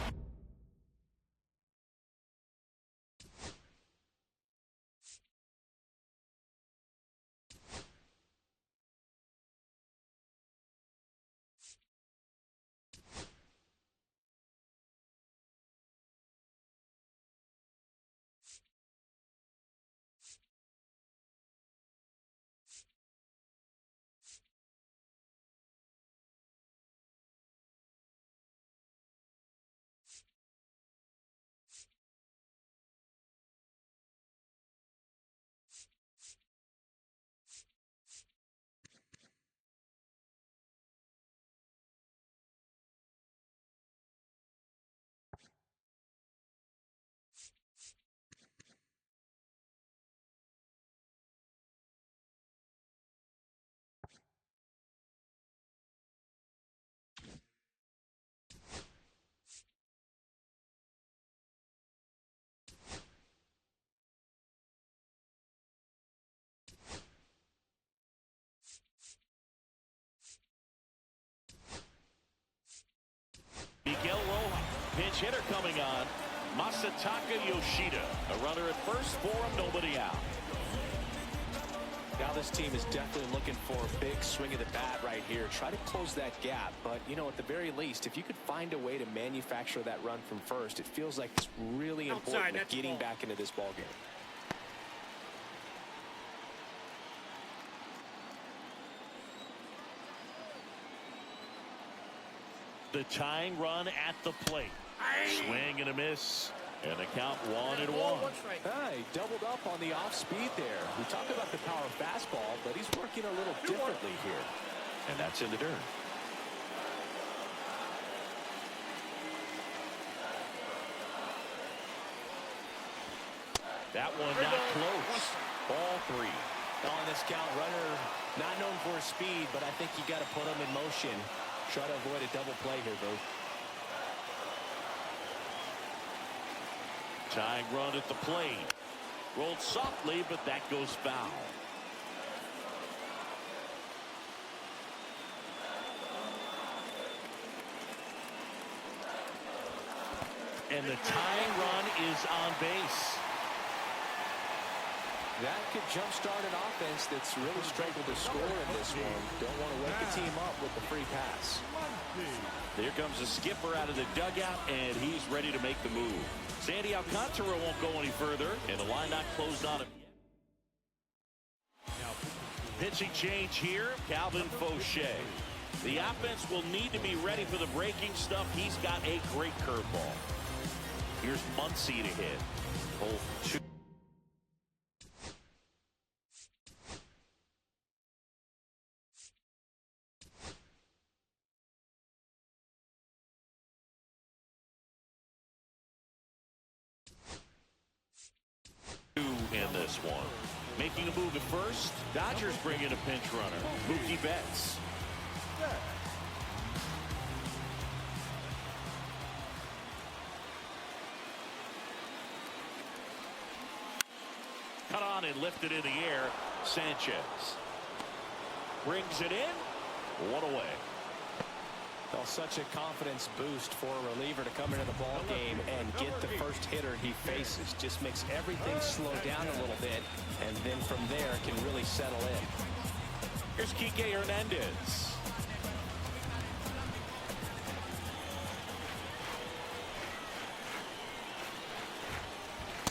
S3: Miguel Rojas, pinch hitter coming on. Masataka Yoshida, a runner at first for him, nobody out.
S4: Now this team is definitely looking for a big swing of the bat right here. Try to close that gap, but you know, at the very least, if you could find a way to manufacture that run from first, it feels like it's really important to getting back into this ball game.
S3: The tying run at the plate. Swing and a miss. And the count 1-1.
S4: He doubled up on the off speed there. We talk about the power fastball, but he's working a little differently here.
S3: And that's in the dirt. That one not close. Ball 3.
S4: On this count, runner not known for his speed, but I think you got to put him in motion. Try to avoid a double play here, Boo.
S3: Tying run at the plate. Rolled softly, but that goes foul. and the tying run is on base.
S4: That could jumpstart an offense that's really struggled to score in this one. Don't want to wake the team up with the free pass.
S3: There comes the skipper out of the dugout, and he's ready to make the move. Sandy Alcantara won't go any further, and the line not closed on him yet. Pitching change here, Calvin Fauché. The offense will need to be ready for the breaking stuff. He's got a great curveball. Here's Muncy to hit. Oh, two. In this one. Making a move at first. Dodgers bring in a pinch runner. Mookie Betts. Cut on and lifted in the air. Sanchez brings it in. One away.
S6: Well, such a confidence boost for a reliever to come into the ball game and get the first hitter he faces. Just makes everything slow down a little bit, and then from there can really settle in.
S3: Here's Kike Hernandez.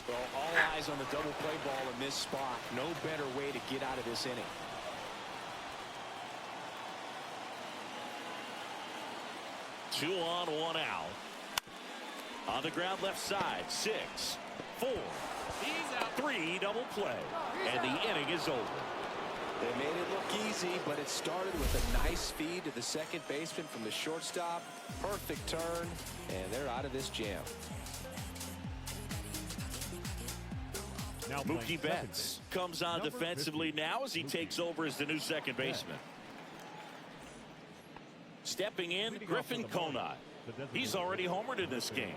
S6: Well, all eyes on the double play ball in this spot. No better way to get out of this inning.
S3: 2 on, 1 out. On the ground left side. 6, 4, 3 double play. And the inning is over.
S4: They made it look easy, but it started with a nice feed to the second baseman from the shortstop. Perfect turn, and they're out of this jam.
S3: Mookie Betts comes on defensively now as he takes over as the new second baseman. Stepping in, Griffin Conant. He's already homered in this game.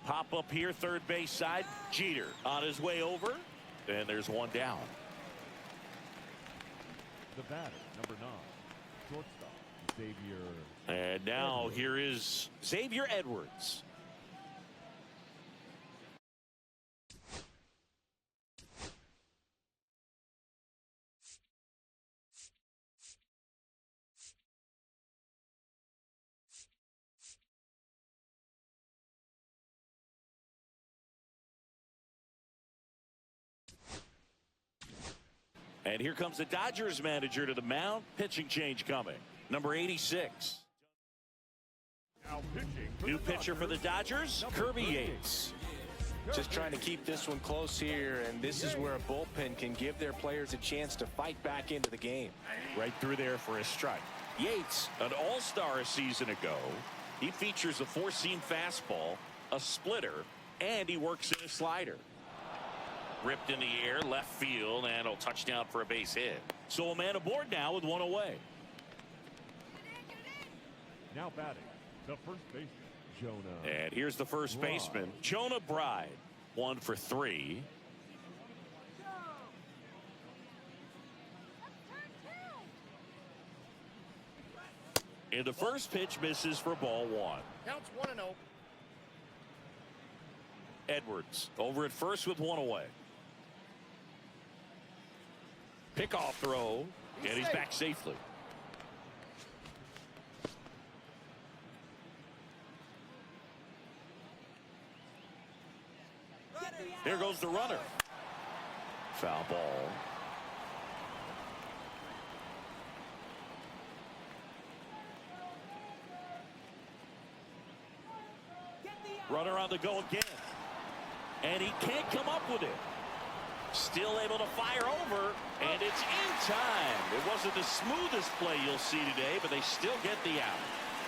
S3: Pop up here, third base side. Jeter on his way over. And there's one down.
S5: The batter, number 9, shortstop, Xavier.
S3: And now here is Xavier Edwards. And here comes the Dodgers manager to the mound. Pitching change coming. Number 86. New pitcher for the Dodgers, Kirby Yates.
S6: Just trying to keep this one close here, and this is where a bullpen can give their players a chance to fight back into the game.
S3: Right through there for a strike. Yates, an all-star a season ago. He features a four-seam fastball, a splitter, and he works in a slider. Ripped in the air, left field, and a touchdown for a base hit. So a man aboard now with one away.
S5: Now batting, the first baseman, Jonah.
S3: And here's the first baseman, Jonah Bride. 1 for 3. And the first pitch misses for ball 1.
S1: Counts 1-0.
S3: Edwards over at first with one away. Pickoff throw, and he's back safely. There goes the runner. Foul ball. Runner on the go again. And he can't come up with it. Still able to fire over, and it's in time. It wasn't the smoothest play you'll see today, but they still get the out.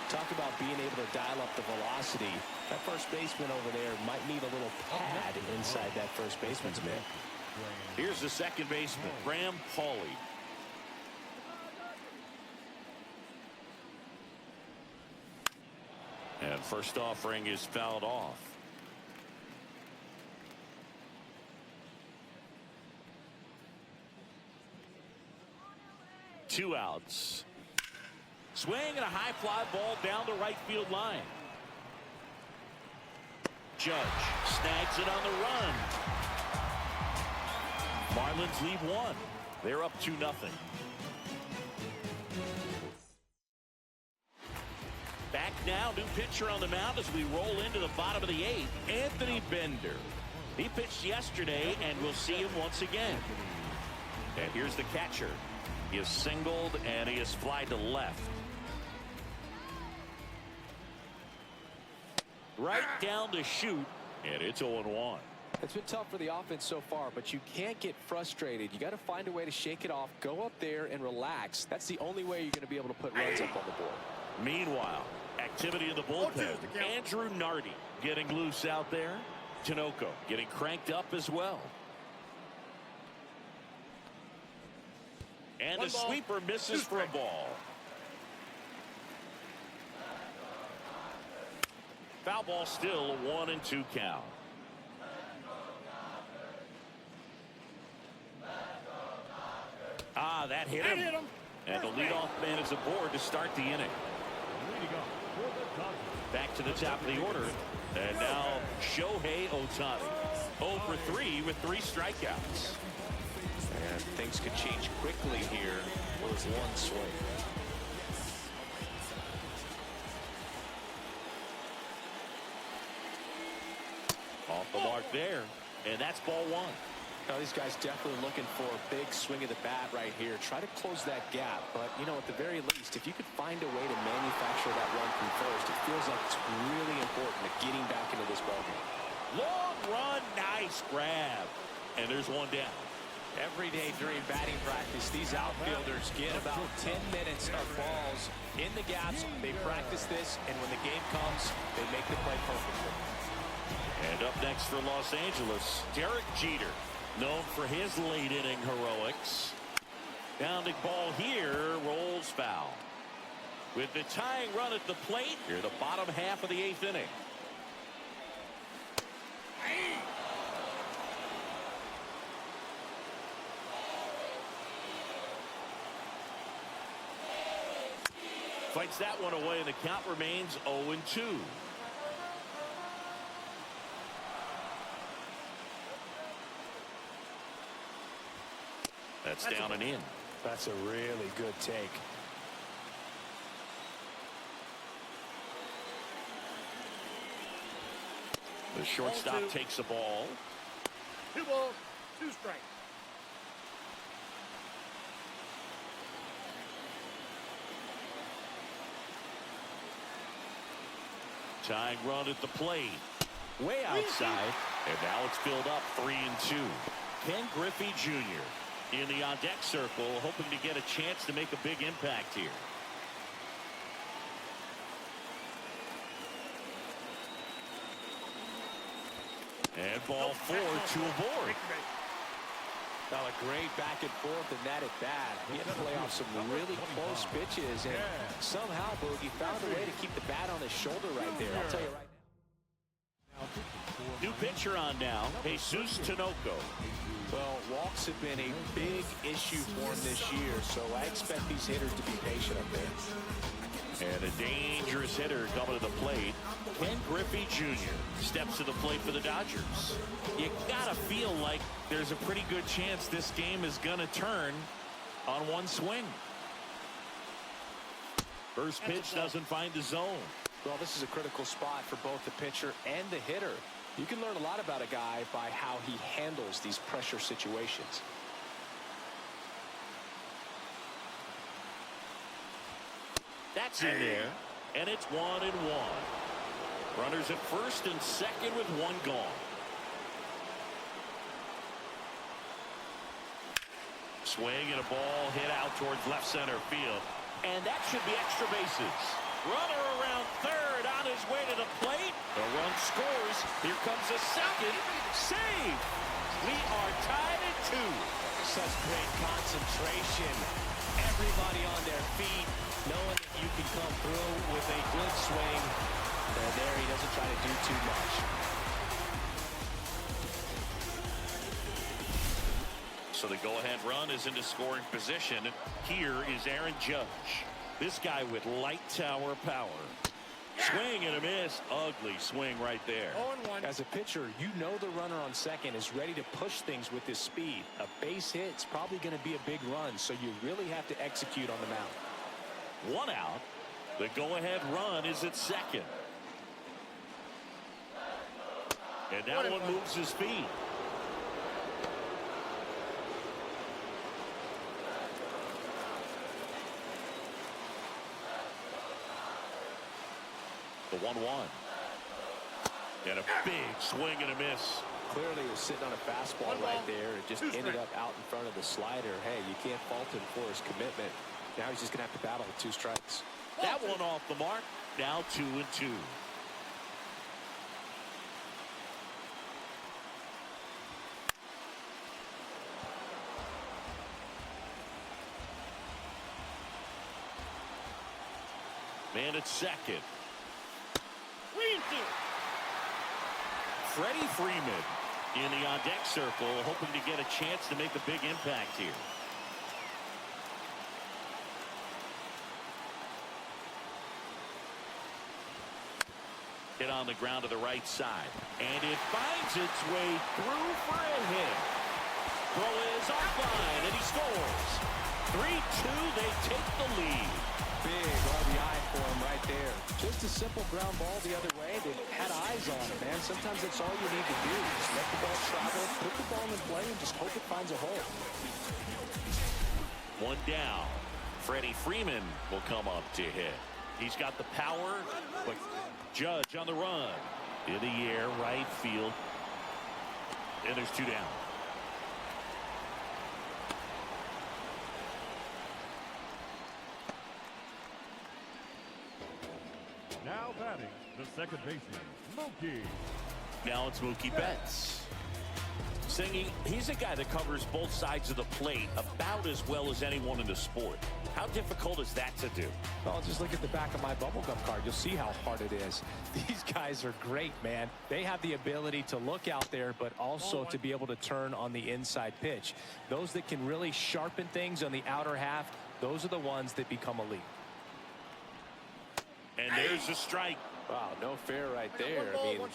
S6: Talk about being able to dial up the velocity. That first baseman over there might need a little pad inside that first baseman's mitt.
S3: Here's the second baseman, Graham Pauley. And first offering is fouled off. 2 outs. Swing and a high fly ball down the right field line. Judge snags it on the run. Marlins lead 1. They're up 2-0. Back now, new pitcher on the mound as we roll into the bottom of the 8th. Anthony Bender. He pitched yesterday, and we'll see him once again. And here's the catcher. He is singled, and he is fly to left. Right down to shoot, and it's 0-1.
S4: It's been tough for the offense so far, but you can't get frustrated. You got to find a way to shake it off, go up there and relax. That's the only way you're going to be able to put runs up on the board.
S3: Meanwhile, activity in the bullpen. Andrew Nardi getting loose out there. Tinoco getting cranked up as well. And the sweeper misses for a ball. Foul ball still, a 1-2 count. That hit him. And the leadoff man is aboard to start the inning. Back to the top of the order. And now Shohei Ohtani. 0 for 3 with 3 strikeouts.
S4: And things could change quickly here with one swing.
S3: Off the mark there. And that's ball 1.
S4: Now, these guys definitely looking for a big swing of the bat right here. Try to close that gap. But, you know, at the very least, if you could find a way to manufacture that run from first, it feels like it's really important to getting back into this ballgame.
S3: Long run, nice grab. And there's one down.
S4: Every day during batting practice, these outfielders get about 10 minutes of balls in the gaps. They practice this, and when the game comes, they make the play perfectly.
S3: And up next for Los Angeles, Derek Jeter, known for his late inning heroics. Bounding ball here, rolls foul. With the tying run at the plate, here the bottom half of the 8th inning. Fights that one away, and the count remains 0-2. That's down and in.
S4: That's a really good take.
S3: The shortstop takes the ball.
S1: 2 balls, 2 strikes.
S3: Tying run at the plate. Way outside. And now it's filled up 3-2. Ken Griffey Jr. in the on-deck circle, hoping to get a chance to make a big impact here. And ball 4, 2 aboard.
S4: Now a great back and forth and that at bat. He had to play off some really close pitches, and somehow Boogie found a way to keep the bat on his shoulder right there. I'll tell you right now.
S3: New pitcher on now, Jesus Tinoco.
S4: Well, walks have been a big issue for him this year, so I expect these hitters to be patient up there.
S3: And a dangerous hitter coming to the plate. Ken Griffey Jr. steps to the plate for the Dodgers. You gotta feel like there's a pretty good chance this game is gonna turn on one swing. First pitch doesn't find the zone.
S4: Well, this is a critical spot for both the pitcher and the hitter. You can learn a lot about a guy by how he handles these pressure situations.
S3: That's in there, and it's 1-1. Runners at first and second with 1 gone. Swing and a ball hit out towards left center field. And that should be extra bases. Runner around third on his way to the plate. The run scores. Here comes a second. Save. We are tied at 2.
S4: Such great concentration. Everybody on their feet, knowing that you can come through with a good swing. And there he doesn't try to do too much.
S3: So the go-ahead run is into scoring position. Here is Aaron Judge. This guy with light tower power. Swing and a miss. Ugly swing right there.
S1: 0-1.
S6: As a pitcher, you know the runner on second is ready to push things with his speed. A base hit's probably going to be a big run, so you really have to execute on the mound.
S3: One out. The go-ahead run is at second. And that one moves his feet. The 1-1. And a big swing and a miss.
S6: Clearly he was sitting on a fastball right there. It just ended up out in front of the slider. Hey, you can't fault him for his commitment. Now he's just going to have to battle with 2 strikes.
S3: That one off the mark. Now 2-2. Man at second. Freddie Freeman in the on-deck circle, hoping to get a chance to make a big impact here. Hit on the ground to the right side. And it finds its way through for a hit. Throw is offline, and he scores. 3-2, they take the lead.
S6: Big RBI for him right there. Just a simple ground ball the other way. They had eyes on it, man. Sometimes that's all you need to do. Just let the ball travel, put the ball in play, and just hope it finds a hole.
S3: One down. Freddie Freeman will come up to hit. He's got the power, but Judge on the run. In the air, right field. And there's 2 down.
S5: Now batting, the second baseman, Mookie.
S3: Now it's Mookie Betts. Singy, he's a guy that covers both sides of the plate about as well as anyone in the sport. How difficult is that to do?
S6: Well, just look at the back of my bubblegum card. You'll see how hard it is. These guys are great, man. They have the ability to look out there, but also to be able to turn on the inside pitch. Those that can really sharpen things on the outer half, those are the ones that become elite.
S3: And there's a strike.
S6: Wow, no fair right there. I mean,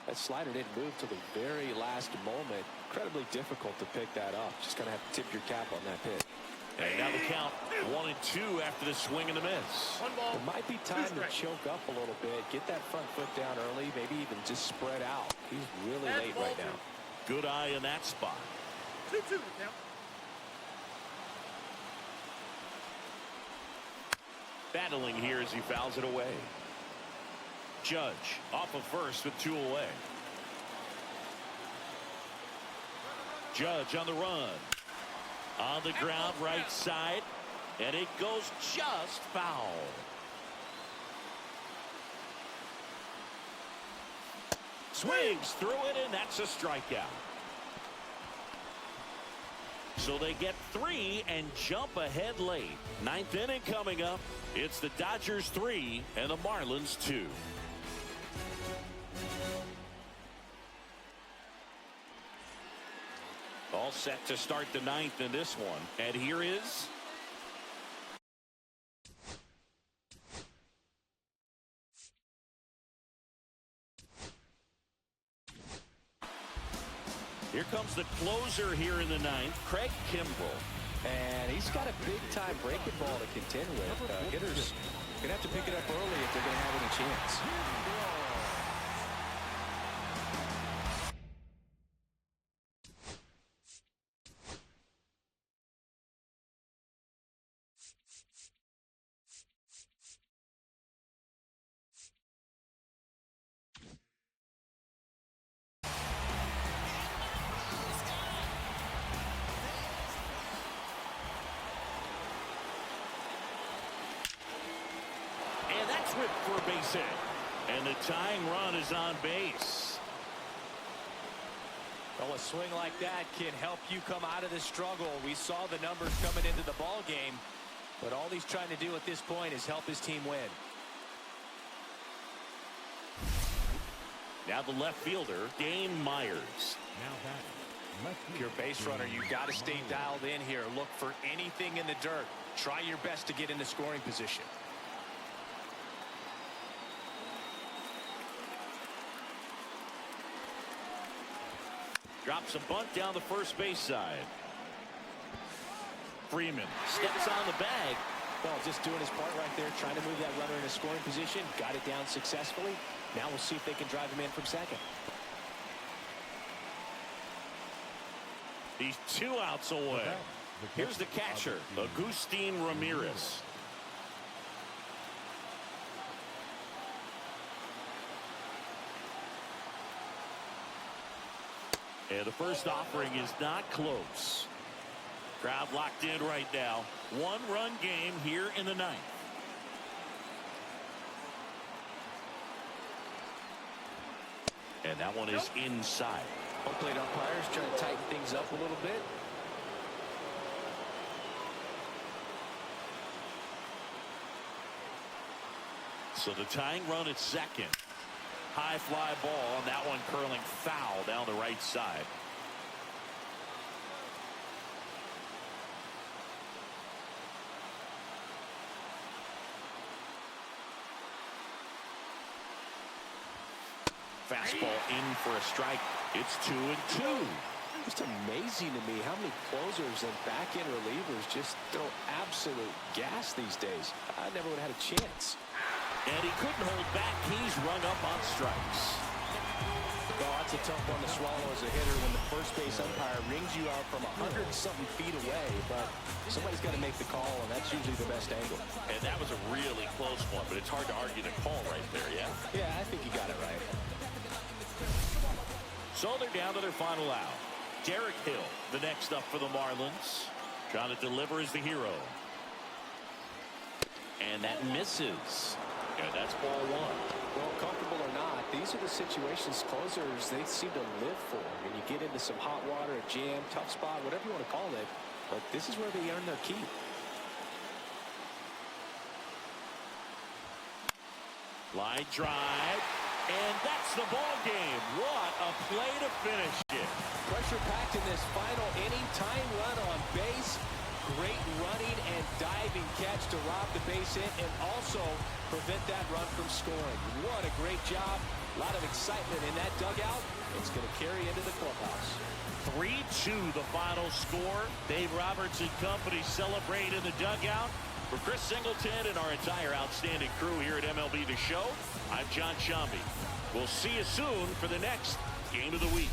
S6: that slider didn't move till the very last moment. Incredibly difficult to pick that up. Just gonna have to tip your cap on that pitch.
S3: And now the count 1-2 after the swing and the miss.
S6: It might be time to choke up a little bit, get that front foot down early, maybe even just spread out. He's really late right now.
S3: Good eye in that spot.
S1: 2-2 the count.
S3: Battling here as he fouls it away. Judge off of first with 2 away. Judge on the run. On the ground, right side. And it goes just foul. Swings through it, and that's a strikeout. So they get 3 and jump ahead late. 9th inning coming up. It's the Dodgers 3 and the Marlins 2. All set to start the 9th in this one. And here is here comes the closer here in the 9th, Craig Kimbrell.
S6: And he's got a big-time breaking ball to contend with. Hitters going to have to pick it up early if they're going to have any chance.
S3: For a base hit, and the tying run is on base.
S6: Well, a swing like that can help you come out of the struggle. We saw the numbers coming into the ball game, but all he's trying to do at this point is help his team win.
S3: Now the left fielder, Dane Myers.
S5: Now batting, left
S6: If you're a base runner, you got to stay dialed in here. Look for anything in the dirt. Try your best to get into scoring position.
S3: Drops a bunt down the first base side. Freeman steps on the bag.
S6: Well, just doing his part right there, trying to move that runner into scoring position. Got it down successfully. Now we'll see if they can drive him in from second.
S3: He's 2 outs away. Here's the catcher, Agustin Ramirez. And the first offering is not close. Crowd locked in right now. 1-run game here in the 9th. And that one is inside.
S6: Home plate umpires trying to tighten things up a little bit.
S3: So the tying run at second. High fly ball, and that one curling foul down the right side. Fastball in for a strike. It's 2-2.
S6: Just amazing to me how many closers and back-end relievers just throw absolute gas these days. I never would have had a chance.
S3: And he couldn't hold back. He's rung up on strikes.
S6: Well, that's a tough one to swallow as a hitter when the first base umpire rings you out from 100-something feet away, but somebody's got to make the call, and that's usually the best angle.
S3: And that was a really close one, but it's hard to argue the call right there, yeah?
S6: Yeah, I think you got it right.
S3: So they're down to their final out. Derek Hill, the next up for the Marlins. Trying to deliver as the hero. And that misses. And that's ball 1.
S6: Well, comfortable or not, these are the situations closers they seem to live for. And you get into some hot water, a jam, tough spot, whatever you want to call it. But this is where they earn their keep.
S3: Line drive. And that's the ball game. What a play to finish it.
S6: Pressure packed in this final inning. Tying run on base. Great running and diving catch to rob the base hit and also prevent that run from scoring. What a great job. A lot of excitement in that dugout. It's going to carry into the clubhouse.
S3: 3-2 the final score. Dave Roberts and company celebrate in the dugout. For Chris Singleton and our entire outstanding crew here at MLB The Show, I'm John Shambi. We'll see you soon for the next Game of the Week.